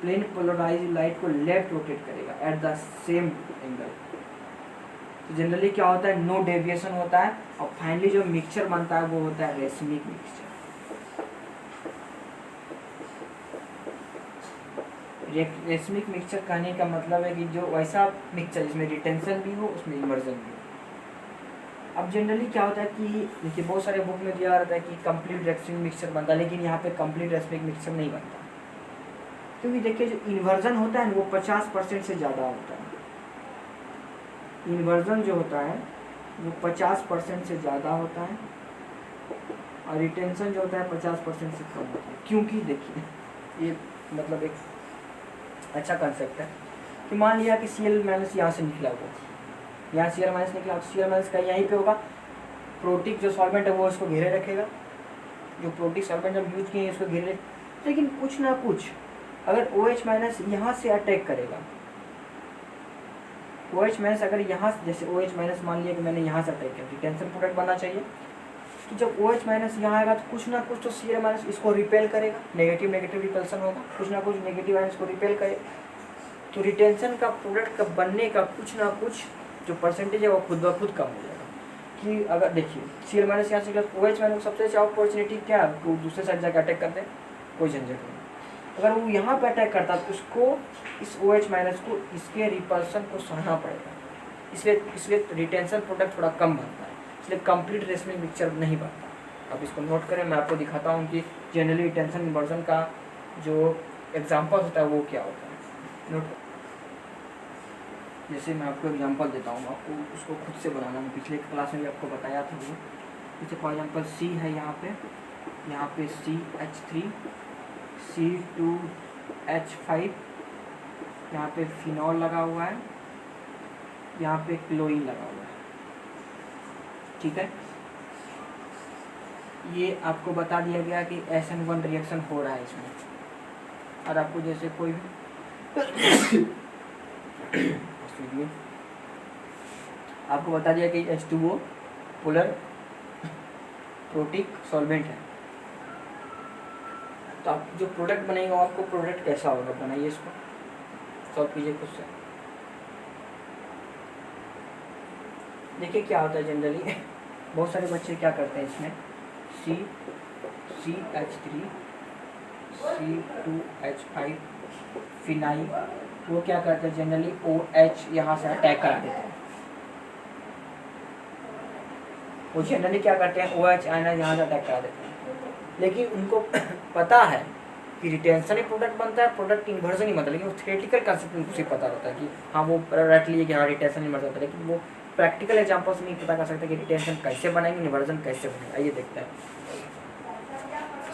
प्लेन पोलराइज्ड लाइट को लेफ्ट रोटेट करेगा एट द सेम एंगल। तो जनरली क्या होता है, नो डेविएशन होता है, और फाइनली जो मिक्सचर बनता है वो होता है रेसमिक मिक्सचर। रेसमिक मिक्सचर कहने का मतलब है कि जो वैसा मिक्सचर जिसमें रिटेंशन भी हो, उसमें इन्वर्जन भी हो। अब जनरली क्या होता है कि देखिए बहुत सारे बुक में दिया रहता है कि कंप्लीट रेसमिक मिक्सचर बनता है, लेकिन यहाँ पे कंप्लीट रेसमिक मिक्सचर नहीं बनता, क्योंकि देखिए जो इन्वर्जन होता है वो 50% से ज़्यादा होता है। इन्वर्जन जो होता है वो 50% से ज़्यादा होता है, और रिटेंशन जो होता है 50% से कम होता है। क्योंकि देखिए ये मतलब एक अच्छा कंसेप्ट है कि मान लिया कि Cl माइनस यहाँ से निकला हुआ, यहाँ Cl माइनस निकला, तो Cl माइनस का यहीं पे होगा, प्रोटिक जो सॉल्वेंट है वो इसको घेरे रखेगा, जो प्रोटिक सॉल्वेंट हम यूज किए हैं इसको घेरे, लेकिन कुछ ना कुछ अगर OH माइनस यहाँ से अटैक करेगा, OH माइनस अगर यहाँ जैसे OH माइनस मान लिया कि मैंने यहाँ से अटैक किया, रिटेंशन प्रोडक्ट बनना चाहिए, तो जब OH माइनस यहाँ आएगा तो कुछ ना कुछ तो Cl माइनस इसको रिपेल करेगा, नेगेटिव रिपल्सन होगा, कुछ ना कुछ नेगेटिव आयन इसको रिपेल करे, तो रिटेंशन का प्रोडक्ट का बनने का कुछ ना कुछ जो परसेंटेज है वो खुद ब खुद कम हो जाएगा। कि अगर देखिए Cl माइनस यहाँ से OH माइनस सबसे अच्छा अपॉर्चुनिटी क्या है, वो दूसरे साइड जाकर अटैक करते हैं, कोई झंझट नहीं। अगर वो यहाँ पे अटैक करता तो उसको इस OH माइनस को इसके रिपल्सन को सहना पड़ेगा, इसलिए रिटेंशन प्रोडक्ट थोड़ा कम बनता है, इसलिए कंप्लीट रेसमिक मिक्सचर नहीं बनता। अब इसको नोट करें, मैं आपको दिखाता हूँ कि जनरली रिटेंशन इन्वर्जन का जो एग्जाम्पल होता है वो क्या होता है। नोट जैसे मैं आपको एग्जांपल देता हूँ, आपको उसको खुद से बनाना, मैं पिछले क्लास में भी आपको बताया था वो। जैसे फॉर एग्जांपल C है यहाँ पे CH3 C2H5, यहाँ पे फिनॉल लगा हुआ है, यहाँ पे क्लोरीन लगा हुआ है, ठीक है। ये आपको बता दिया गया कि SN1 रिएक्शन हो रहा है इसमें, और आपको जैसे कोई भी आपको बता दिया कि H2O पोलर प्रोटिक सॉल्वेंट है, तो आप जो प्रोडक्ट बनेगा आपको प्रोडक्ट कैसा होगा, बनाइए इसको, सॉल्व कीजिए खुद से। देखिए क्या होता है जनरली बहुत सारे बच्चे क्या करते हैं इसमें CH3 C2H5 फिनाइल, वो क्या करते हैं जनरली OH यहाँ से अटैक करा देते हैं। वो जनरली क्या करते हैं OH आयन यहाँ से अटैक करा देते हैं, लेकिन उनको पता है कि रिटेंशन ही प्रोडक्ट बनता है, प्रोडक्ट इन्वर्जन ही बनता है, लेकिन वो थ्योरेटिकल कंसेप्ट उनको सिर्फ पता रहता है कि हाँ वो रट लिए कि हाँ रिटेंशन इन्वर्जन होता है, लेकिन वो प्रैक्टिकल एग्जाम्पल से नहीं पता कर सकते कि रिटेंशन कैसे बनेंगे, इन्वर्जन कैसे बनेगा। आइए देखते हैं।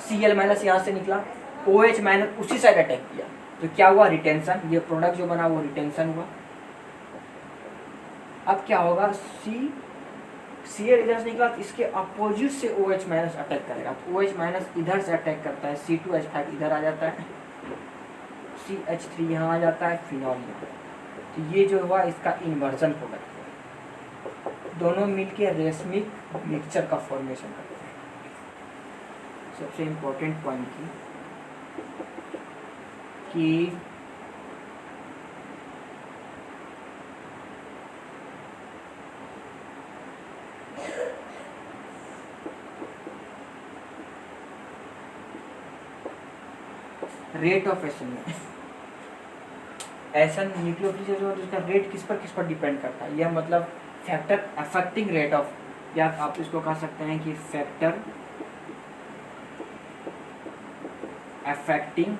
Cl माइनस यहाँ से निकला, OH माइनस उसी साइड अटैक किया, तो क्या हुआ, रिटेंशन, ये प्रोडक्ट जो बना वो रिटेंशन हुआ। अब क्या होगा, Cl इधर से निकला तो इसके अपोजिट से OH माइनस अटैक करेगा, तो OH माइनस इधर से अटैक करता है, C2H5 इधर आ जाता है, CH3 यहाँ आ जाता है, फिनॉल यहाँ, तो ये जो हुआ इसका इन्वर्जन प्रोडक्ट, दोनों मिलके रेसमिक मिक्सचर का फॉर्मेशन करते हैं। सबसे इम्पोर्टेंट पॉइंट कि रेट ऑफ एशन में एसन न्यूक्लियोफिलिसिटी जो है उसका रेट किस पर डिपेंड करता है, यह मतलब फैक्टर अफेक्टिंग रेट ऑफ, या आप इसको कह सकते हैं कि factor affecting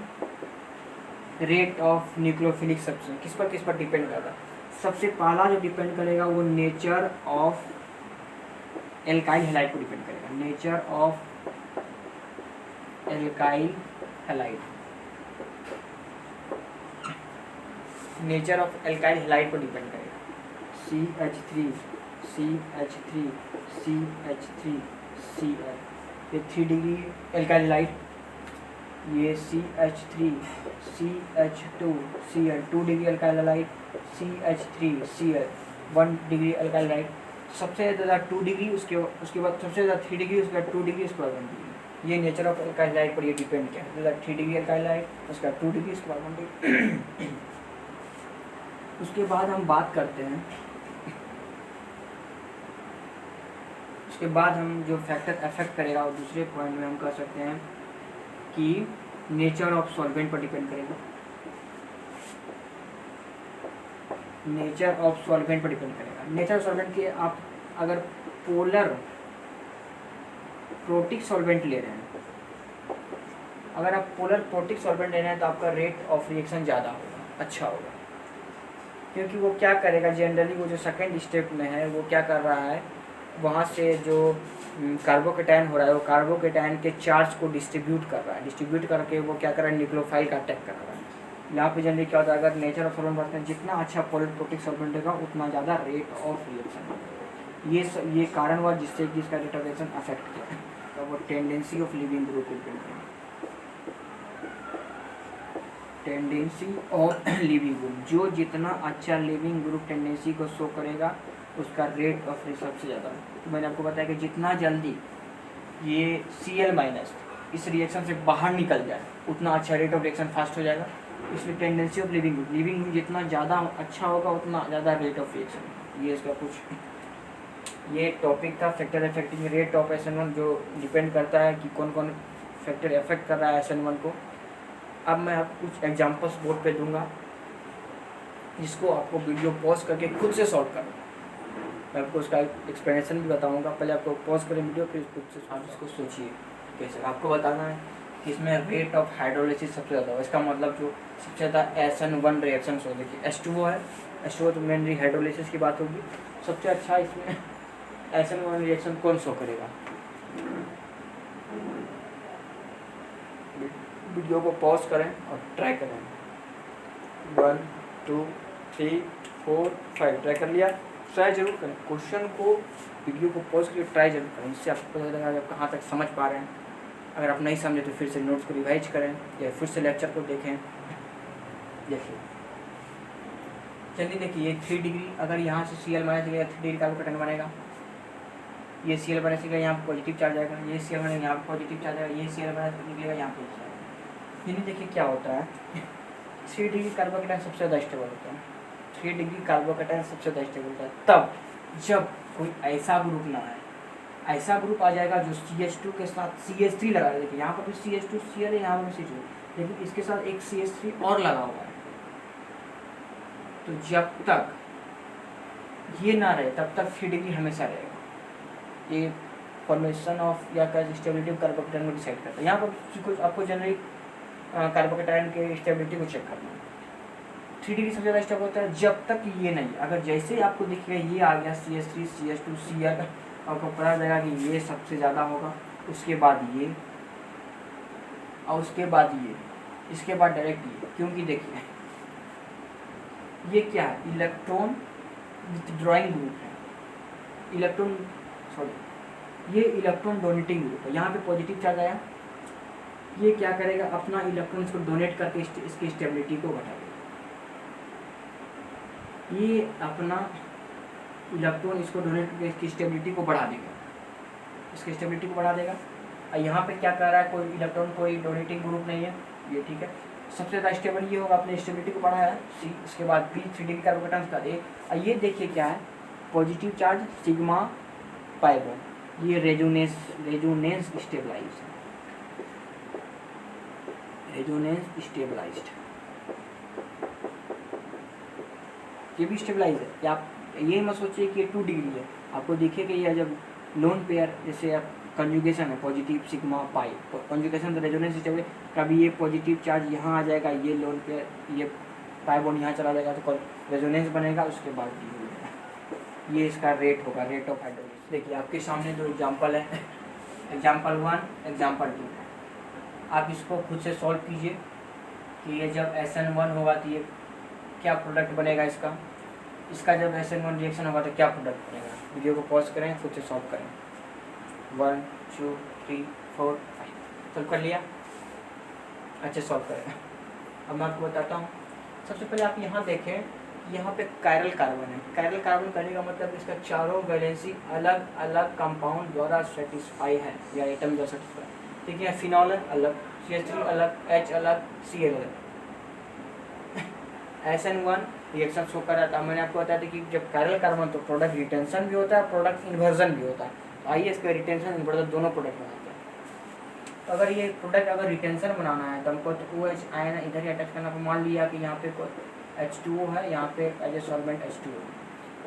rate of nucleophilic substance किस पर डिपेंड करता है? सबसे पहला जो डिपेंड करेगा वो नेचर ऑफ एल्काइल हैलाइड को डिपेंड करेगा। Nature of alkyl halide, nature of alkyl halide को डिपेंड करेगा। CH3 CH3 CH3 Cl, ये 3 डिग्री एल्काइल हैलाइड, ये CH3 CH2 Cl 2 degree alkyl halide, CH3 Cl 1 degree alkyl halide. सबसे ज़्यादा 2 degree, उसके बाद सबसे ज़्यादा 3 डिग्री, उसके बाद 2 डिग्री, उसके बाद 1 डिग्री। ये नेचर ऑफ एल्काइल हैलाइड पर ये डिपेंड किया है। ज़्यादा 3 डिग्री एल्काइल हैलाइड, उसके बाद 2 डिग्री, उसके बाद 1 डिग्री। उसके बाद हम बात करते हैं, उसके बाद हम जो फैक्टर अफेक्ट करेगा और दूसरे पॉइंट में हम कह सकते हैं कि नेचर ऑफ सॉल्वेंट पर डिपेंड करेगा। नेचर ऑफ सॉल्वेंट पर डिपेंड करेगा। नेचर ऑफ सॉल्वेंट के आप अगर पोलर प्रोटिक सॉल्वेंट ले रहे हैं, अगर आप पोलर प्रोटिक सॉल्वेंट ले रहे हैं तो आपका रेट ऑफ रिएक्शन ज़्यादा होगा, अच्छा होगा, क्योंकि वो क्या करेगा, जनरली वो जो सेकेंड स्टेप में है वो क्या कर रहा है, वहाँ से जो कार्बोकेटायन हो रहा है वो कार्बोकेटायन के चार्ज को डिस्ट्रीब्यूट कर रहा है, डिस्ट्रीब्यूट करके वो क्या कर रहा है, न्यूक्लियोफाइल का अटैक कर रहा है। यहाँ पे जनरली क्या होता है, अगर नेचर ऑफ सॉल्वेंट बढ़ते हैं, जितना अच्छा पोलर प्रोटिक सॉल्वेंट होगा उतना ज़्यादा रेट ऑफ रिएक्शन होगा। ये कारण हुआ जिससे कि इसका रेट ऑफ रिएक्शन अफेक्ट किया है। तो वो टेंडेंसी ऑफ लिविंग ग्रुप को डिपेंड करेगा। टेंडेंसी ऑफ लिविंग ग्रुप, जो जितना अच्छा लिविंग ग्रुप टेंडेंसी को शो करेगा उसका रेट ऑफ रिएक्शन सबसे ज़्यादा है। तो मैंने आपको बताया कि जितना जल्दी ये Cl- इस रिएक्शन से बाहर निकल जाए उतना अच्छा रेट ऑफ रिएक्शन फास्ट हो जाएगा। इसलिए टेंडेंसी ऑफ लिविंग ग्रुप जितना ज़्यादा अच्छा होगा उतना ज़्यादा रेट ऑफ रिएक्शन। ये इसका कुछ ये टॉपिक था, factor affecting rate of SN1, जो डिपेंड करता है कि कौन कौन फैक्टर अफेक्ट कर रहा है SN1 को। अब मैं आपको कुछ एग्जांपल्स बोर्ड पे दूंगा जिसको आपको वीडियो पॉज करके खुद से सॉल्व करना। मैं आपको उसका एक्सप्लेनेशन भी बताऊंगा। पहले आपको पॉज करें वीडियो, फिर खुद से आप इसको सोचिए कैसे। आपको बताना है कि इसमें रेट ऑफ हाइड्रोलिसिस सबसे ज़्यादा हो, इसका मतलब जो सबसे ज़्यादा SN1 रिएक्शन हो, देखिए H2O है, H2O तो मेनली हाइड्रोलिसिस की बात होगी। सबसे अच्छा इसमें SN1 रिएक्शन कौन शो करेगा। वीडियो को पॉज करें और ट्राई करें। 1 2 3 4 5 ट्राई कर लिया। ट्राई जरूर करें, क्वेश्चन को वीडियो को पॉज करके ट्राई जरूर करें, इससे आपको पता चलेगा आप कहाँ तक समझ पा रहे हैं। अगर आप नहीं समझे तो फिर से नोट्स को रिवाइज करें या फिर से लेक्चर को देखें। देखिए चलिए, देखिए ये 3 डिग्री, अगर यहाँ से Cl- निकलेगा 3 डिग्री कार्बोकेटायन बनेगा। ये Cl- निकलेगा, यहाँ पर पॉजिटिव चार्ज आएगा, ये Cl- यहाँ पर पॉजिटिव चार्ज आएगा, ये Cl- निकलेगा, यहाँ पर यानी देखिए क्या होता है, 3 डिग्री कार्बोकेटायन सबसे ज़्यादा स्टेबल होता है। 3 डिग्री कार्बोकेटायन सबसे ज़्यादा स्टेबल होता है तब जब कोई ऐसा ग्रुप ना आए, ऐसा ग्रुप आ जाएगा जो CH2 के साथ CH3 लगा है। देखिए यहाँ पर भी CH2 Cl है, यहाँ पर भी CH2, लेकिन इसके साथ एक CH3 और लगा हुआ है। तो जब तक ये ना रहे तब तक 3 डिग्री हमेशा रहेगा। ये फॉर्मेशन ऑफ या स्टेबिलिटी ऑफ कार्बोकेटायन को डिसाइड करता है। यहाँ पर कुछ आपको जनरली कार्बोकेटायन के स्टेबिलिटी को चेक करना है। 3 डिग्री सबसे ज़्यादा स्टेबल होता है जब तक ये नहीं, अगर जैसे ही आपको दिखेगा ये आ गया CH3 CH2 Cl, आपको पता चलेगा कि ये सबसे ज़्यादा होगा, उसके बाद ये और उसके बाद ये, इसके बाद डायरेक्ट ये। क्योंकि देखिए ये क्या है, इलेक्ट्रॉन विथड्रॉइंग ग्रुप है, ये इलेक्ट्रॉन डोनेटिंग ग्रुप है। यहाँ पे पॉजिटिव चार्ज आया, ये क्या करेगा, अपना इलेक्ट्रॉन इसको डोनेट करके इसकी स्टेबिलिटी को घटा देगा। ये अपना इलेक्ट्रॉन इसको डोनेट करके इसकी स्टेबिलिटी को बढ़ा देगा, इसकी स्टेबिलिटी को बढ़ा देगा। और यहाँ पे क्या कर रहा है, कोई इलेक्ट्रॉन कोई डोनेटिंग ग्रुप नहीं है, ये ठीक है। सबसे ज़्यादा स्टेबल ये होगा, अपने स्टेबिलिटी को बढ़ाया C, इसके बाद B 3 डिग्री कार्बोकेटायन का A। और ये देखिए क्या है, पॉजिटिव चार्ज सिग्मा पाई, ये रेजोनेंस स्टेबलाइज है, रेजोनेंस स्टेबलाइज्ड, ये भी स्टेबलाइज है। या आप ये मत सोचिए कि ये 2 डिग्री है। आपको देखिए कि यह जब लोन पेयर, जैसे आप कंजुगेशन है पॉजिटिव सिग्मा पाई, कंजुगेशन तो रेजोनेंस स्टेट है, कभी ये पॉजिटिव चार्ज यहाँ आ जाएगा, ये लोन पे ये पाई बॉन्ड यहाँ चला जाएगा तो रेजोनेंस बनेगा, उसके बाद ये इसका रेट होगा, रेट ऑफ हाइड्रोलिसिस। देखिए आपके सामने दो एग्जांपल है, एग्जांपल 1 एग्जांपल 2, आप इसको खुद से सॉल्व कीजिए कि ये जब SN1 होगा तो ये क्या प्रोडक्ट बनेगा इसका, इसका जब SN1 रिएक्शन होगा तो क्या प्रोडक्ट बनेगा। वीडियो को पॉज करें, खुद से सॉल्व करें। 1 2 3 4 5 सॉल्व कर लिया, अच्छे सॉल्व करें। अब मैं आपको बताता हूँ, सबसे पहले आप यहाँ देखें, यहाँ पे कायरल कार्बन है, कायरल कार्बन करने का मतलब इसका चारों वैलेंसी अलग अलग कंपाउंड द्वारा सेटिस्फाई है या एटम द्वारा सेटिस्फाई। ठीक है, फिनॉल है अलग, CH3 अलग, H अलग, Cl अलग। SN1 रिएक्शन शो कर रहा था, मैंने आपको बताया था कि जब कायरल कार्बन तो प्रोडक्ट रिटेंशन भी होता है, प्रोडक्ट इन्वर्जन भी होता है। आइए इसका रिटेंशन इन्वर्जन दोनों प्रोडक्ट बनाते हैं। तो अगर ये प्रोडक्ट अगर रिटेंशन बनाना है तो हमको तो OH आयन इधर ही अटैच करना। मान लिया कि यहाँ पे H2O है, यहाँ पे as a solvent H2O,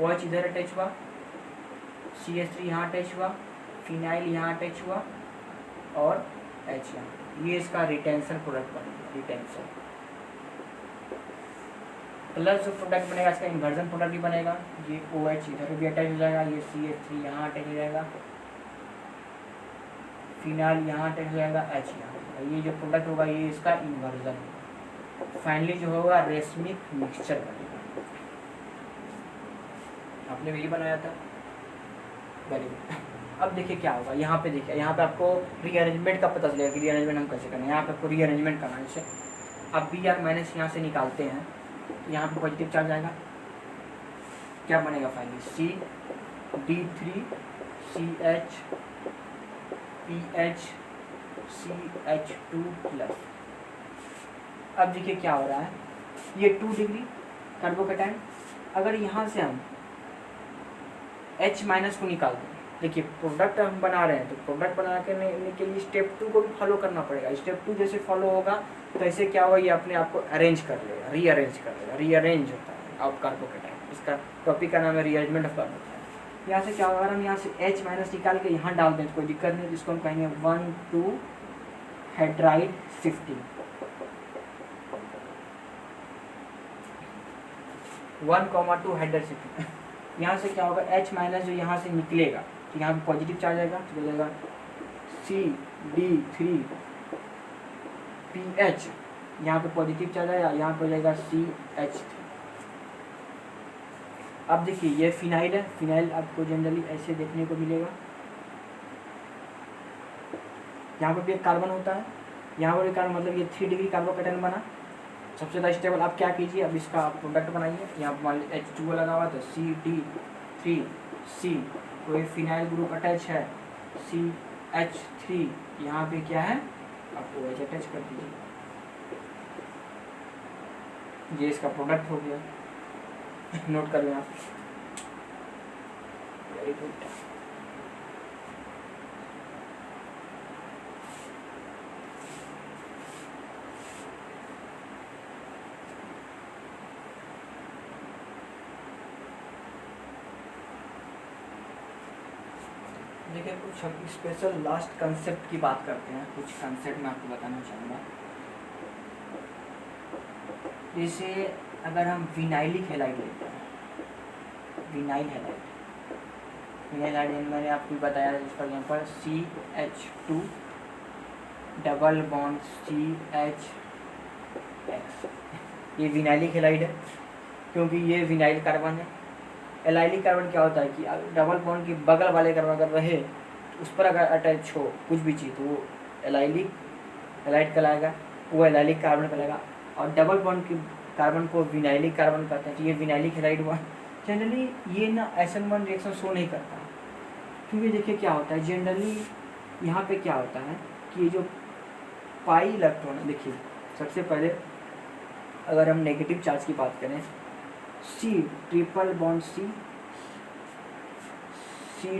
OH इधर अटैच हुआ, CH3 यहाँ अटैच हुआ, फिनाइल यहाँ अटैच हुआ और H यहाँ, ये इसका रिटेंशन प्रोडक्ट बनेगा, रिटेंशन। प्लस जो प्रोडक्ट बनेगा इसका इन्वर्जन प्रोडक्ट भी बनेगा, ये OH इधर भी अटैच हो जाएगा, ये CH3 यहाँ अटैच हो जाएगा, फिनाइल यहाँ अटैच हो जाएगा, H यहाँ, ये जो प्रोडक्ट होगा ये इसका इन्वर्जन। फाइनली जो होगा रेशमिक मिक्सचर बनेगा। आपने भी बनाया था, वेरी गुड। अब देखिए क्या होगा, यहाँ पे देखिए, यहाँ पे आपको रीअरेंजमेंट का पता चलेगा कि रीअरेंजमेंट हम कैसे करें। यहाँ पे आपको रीअरेंजमेंट करना है, जैसे अब Br माइनस यहाँ से निकालते हैं, यहाँ पे पॉजिटिव चार्ज आएगा, क्या बनेगा finally CD3 CH PH CH2 plus. अब देखिए क्या हो रहा है, ये 2 डिग्री कार्बोकेटाइन, अगर यहाँ से हम H माइनस को निकाल दें, देखिए प्रोडक्ट हम बना रहे हैं तो प्रोडक्ट बना करने के लिए स्टेप 2 को भी फॉलो करना पड़ेगा। स्टेप 2 जैसे फॉलो होगा तो ऐसे क्या होगा, ये अपने आप को अरेंज कर लेगा, रीअरेंज कर लेगा, रीअरेंज होता है ऑफ कार्बोकेटाइन। इसका टॉपिक का नाम है रीअरेंजमेंट ऑफ कार्बोकेटाइन। यहाँ से क्या होगा, हम यहाँ से H माइनस निकाल के यहाँ डाल दें तो कोई दिक्कत नहीं, जिसको हम कहेंगे 1,2 हाइड्राइड 15, 1,2 हाइड्राइड 15। यहाँ से क्या होगा, H माइनस जो यहाँ से निकलेगा तो यहाँ पे पॉजिटिव चार्ज आएगा, तो बोलेगा CD3 PH, यहाँ पे पॉजिटिव चार्ज आएगा, यहाँ पे हो जाएगा CH3। अब देखिए ये फिनाइल है, फिनाइल आपको जनरली ऐसे देखने को मिलेगा, यहाँ पर भी एक कार्बन होता है, यहाँ पर भी कार्बन, मतलब ये 3 डिग्री कार्बोकेटाइन बना, सबसे ज़्यादा स्टेबल। आप क्या कीजिए, अब इसका आप प्रोडक्ट बनाइए, यहाँ मान लीजिए H2O लगा हुआ तो CD3C, कोई फिनाइल ग्रुप अटैच है CH3, यहाँ पे क्या है आप OH अटैच कर दीजिए, ये इसका प्रोडक्ट हो गया। नोट कर लें आप, वेरी गुड। देखिए कुछ हम स्पेशल लास्ट कंसेप्ट की बात करते हैं, कुछ कंसेप्ट मैं आपको बताना चाहूँगा। जैसे अगर हम विनाइलिक हैलाइड लेते हैं, विनाइल हैलाइड, विनाइल हैलाइड मैंने आपको बताया, for example CH2 double bond CH, ये विनाइलिक हैलाइड है क्योंकि ये विनाइल कार्बन है। एलाइलिक कार्बन क्या होता है कि डबल बॉन्ड के बगल वाले कार्बन अगर रहे तो उस पर अगर अटैच हो कुछ भी चीज़ तो वो एलाइलिक हैलाइड कहलाएगा, वो एलाइलिक कार्बन कहलाएगा। और डबल बॉन्ड के कार्बन को विनाइलिक कार्बन कहते हैं, तो ये विनाइलिक हैलाइड हुआ। जनरली ये ना SN1 रिएक्शन शो नहीं करता, क्योंकि देखिए क्या होता है, जनरली यहाँ पे क्या होता है कि ये जो पाई इलेक्ट्रॉन है, देखिए सबसे पहले अगर हम नेगेटिव चार्ज की बात करें, C triple bond C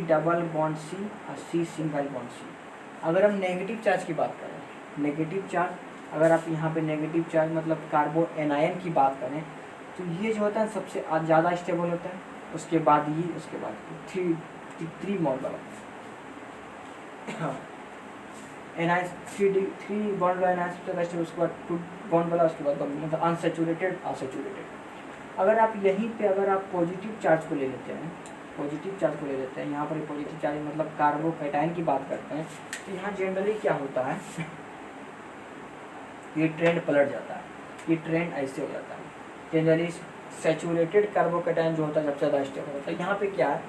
double bond C और C सिंगल बॉन्ड C। अगर हम नेगेटिव चार्ज की बात करें, नेगेटिव चार्ज, अगर आप यहाँ पे नेगेटिव चार्ज मतलब कार्बो एनायन की बात करें तो ये जो होता है सबसे ज़्यादा स्टेबल होता है, उसके बाद ये, उसके बाद 3 मोल वाला। हाँ एनाइस थ्री बॉन्ड वाला एनाइस उसके बाद टू बॉन्ड वाला, उसके बाद मतलब अनसेचुरेटेड अनसेचुरेटेड। अगर आप यहीं पे अगर आप पॉजिटिव चार्ज को ले लेते हैं, पॉजिटिव चार्ज को ले लेते हैं, यहाँ पर पॉजिटिव चार्ज मतलब कार्बोकैटायन की बात करते हैं, तो यहाँ जनरली क्या होता है, ये ट्रेंड पलट जाता है, ये ट्रेंड ऐसे हो जाता है। जनरली सैचुरेटेड कार्बोकैटायन जो होता है सबसे ज़्यादा स्टेबल होता है। यहाँ पे क्या है,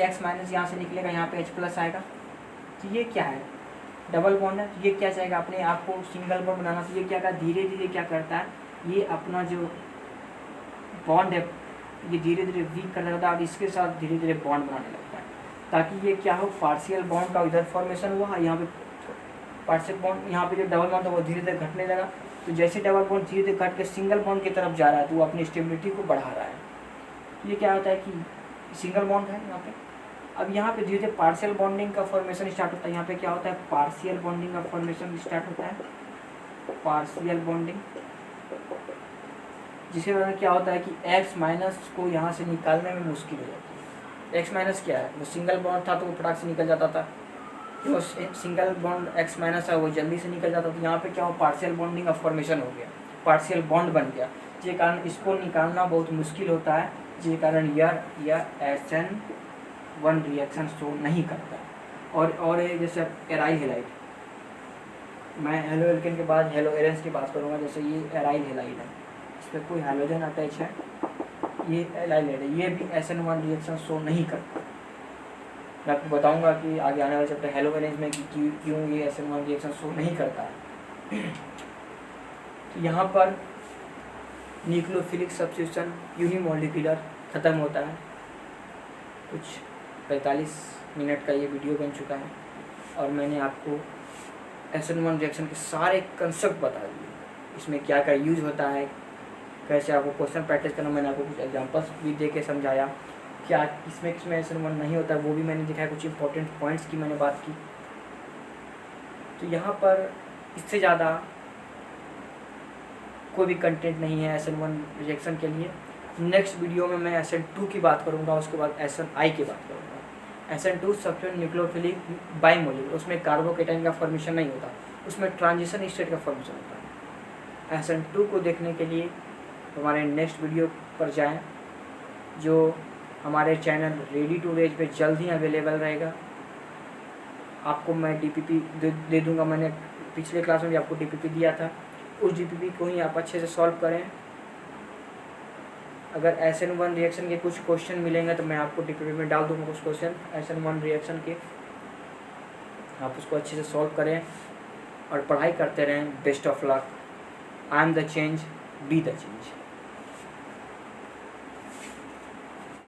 एक्स माइनस यहाँ से निकलेगा, यहाँ पे H प्लस आएगा, तो ये क्या है, डबल बॉन्ड है। तो ये क्या चाहेगा, अपने आप को सिंगल बॉन्ड बनाना, तो ये क्या करता है, धीरे धीरे क्या करता है, ये अपना जो बॉन्ड है ये धीरे धीरे वीक करने लगता है और इसके साथ धीरे धीरे बॉन्ड बनाने लगता है, ताकि ये क्या हो, पार्शियल बॉन्ड का इधर फॉर्मेशन हुआ, यहाँ पे पार्शियल बॉन्ड, यहाँ पे जो डबल बॉन्ड था वो धीरे धीरे घटने लगा। तो जैसे डबल बॉन्ड धीरे धीरे घट के सिंगल बॉन्ड की तरफ जा रहा है, तो वो अपनी स्टेबिलिटी को बढ़ा रहा है। ये क्या होता है कि सिंगल बॉन्ड है यहाँ पे, अब यहाँ पे धीरे धीरे पार्शियल बॉन्डिंग का फॉर्मेशन स्टार्ट होता है। यहाँ पे क्या होता है, पार्शियल बॉन्डिंग का फॉर्मेशन स्टार्ट होता है, पार्शियल बॉन्डिंग, जिसके वजह क्या होता है कि एक्स माइनस को यहाँ से निकालने में मुश्किल हो जाती है। एक्स माइनस क्या है, वो सिंगल बॉन्ड था तो वो फटाक से निकल जाता था, जो सिंगल बॉन्ड एक्स माइनस है वो जल्दी से निकल जाता था। यहाँ पे क्या हो, पार्शियल बॉन्डिंग का फॉर्मेशन हो गया, पार्शियल बॉन्ड बन गया, जिसके कारण इसको निकालना बहुत मुश्किल होता है, जिसके कारण यह SN1 रिएक्शन शो नहीं करता। और ये जैसे एराइल हेलाइड, मैं हेलो एल्केन के बाद हेलो एरेंस की बात करूँगा। जैसे ये एराइल हेलाइड है, इस पर कोई हाइड्रोजन अटैच है, ये एराइल है, ये भी SN1 रिएक्शन शो नहीं करता। मैं आपको बताऊंगा कि आगे आने वाले चैप्टर हेलो एरेंस में कि क्यों ये SN1 रिएक्शन शो नहीं करता है। तो यहाँ पर न्यूक्लियोफिलिक सब्स्टिट्यूशन यूनिमोलिकुलर ख़त्म होता है। कुछ 45 मिनट का ये वीडियो बन चुका है और मैंने आपको SN1 रिएक्शन के सारे कंसेप्ट बता दिए, इसमें क्या क्या यूज होता है, कैसे आपको क्वेश्चन प्रैक्टिस करना, मैंने आपको कुछ एग्जांपल्स भी दे के समझाया, क्या किसमें SN1 नहीं होता वो भी मैंने दिखाया, कुछ इंपॉर्टेंट पॉइंट्स की मैंने बात की। तो यहाँ पर इससे ज़्यादा कोई भी कंटेंट नहीं है SN1 रिएक्शन के लिए। नेक्स्ट वीडियो में मैं SN2 की बात करूँगा, उसके बाद SNI की बात करूँगा। SN2 सबसे न्यूक्लियोफिलिक बाइमोलिकुलर, उसमें कार्बोकैटायन का फॉर्मेशन नहीं होता, उसमें ट्रांजिशन स्टेट का फॉर्मेशन होता है। SN2 को देखने के लिए हमारे नेक्स्ट वीडियो पर जाएं, जो हमारे चैनल रेडी टू रेज पे जल्द ही अवेलेबल रहेगा। आपको मैं DPP दे दूंगा, मैंने पिछले क्लास में भी आपको DPP दिया था, उस DPP को ही आप अच्छे से सॉल्व करें। अगर SN1 रिएक्शन के कुछ क्वेश्चन मिलेंगे तो मैं आपको DPP में डाल दूंगा कुछ क्वेश्चन SN1 रिएक्शन के, आप उसको अच्छे से सॉल्व करें और पढ़ाई करते रहें। Best of luck. I am the change, be the change.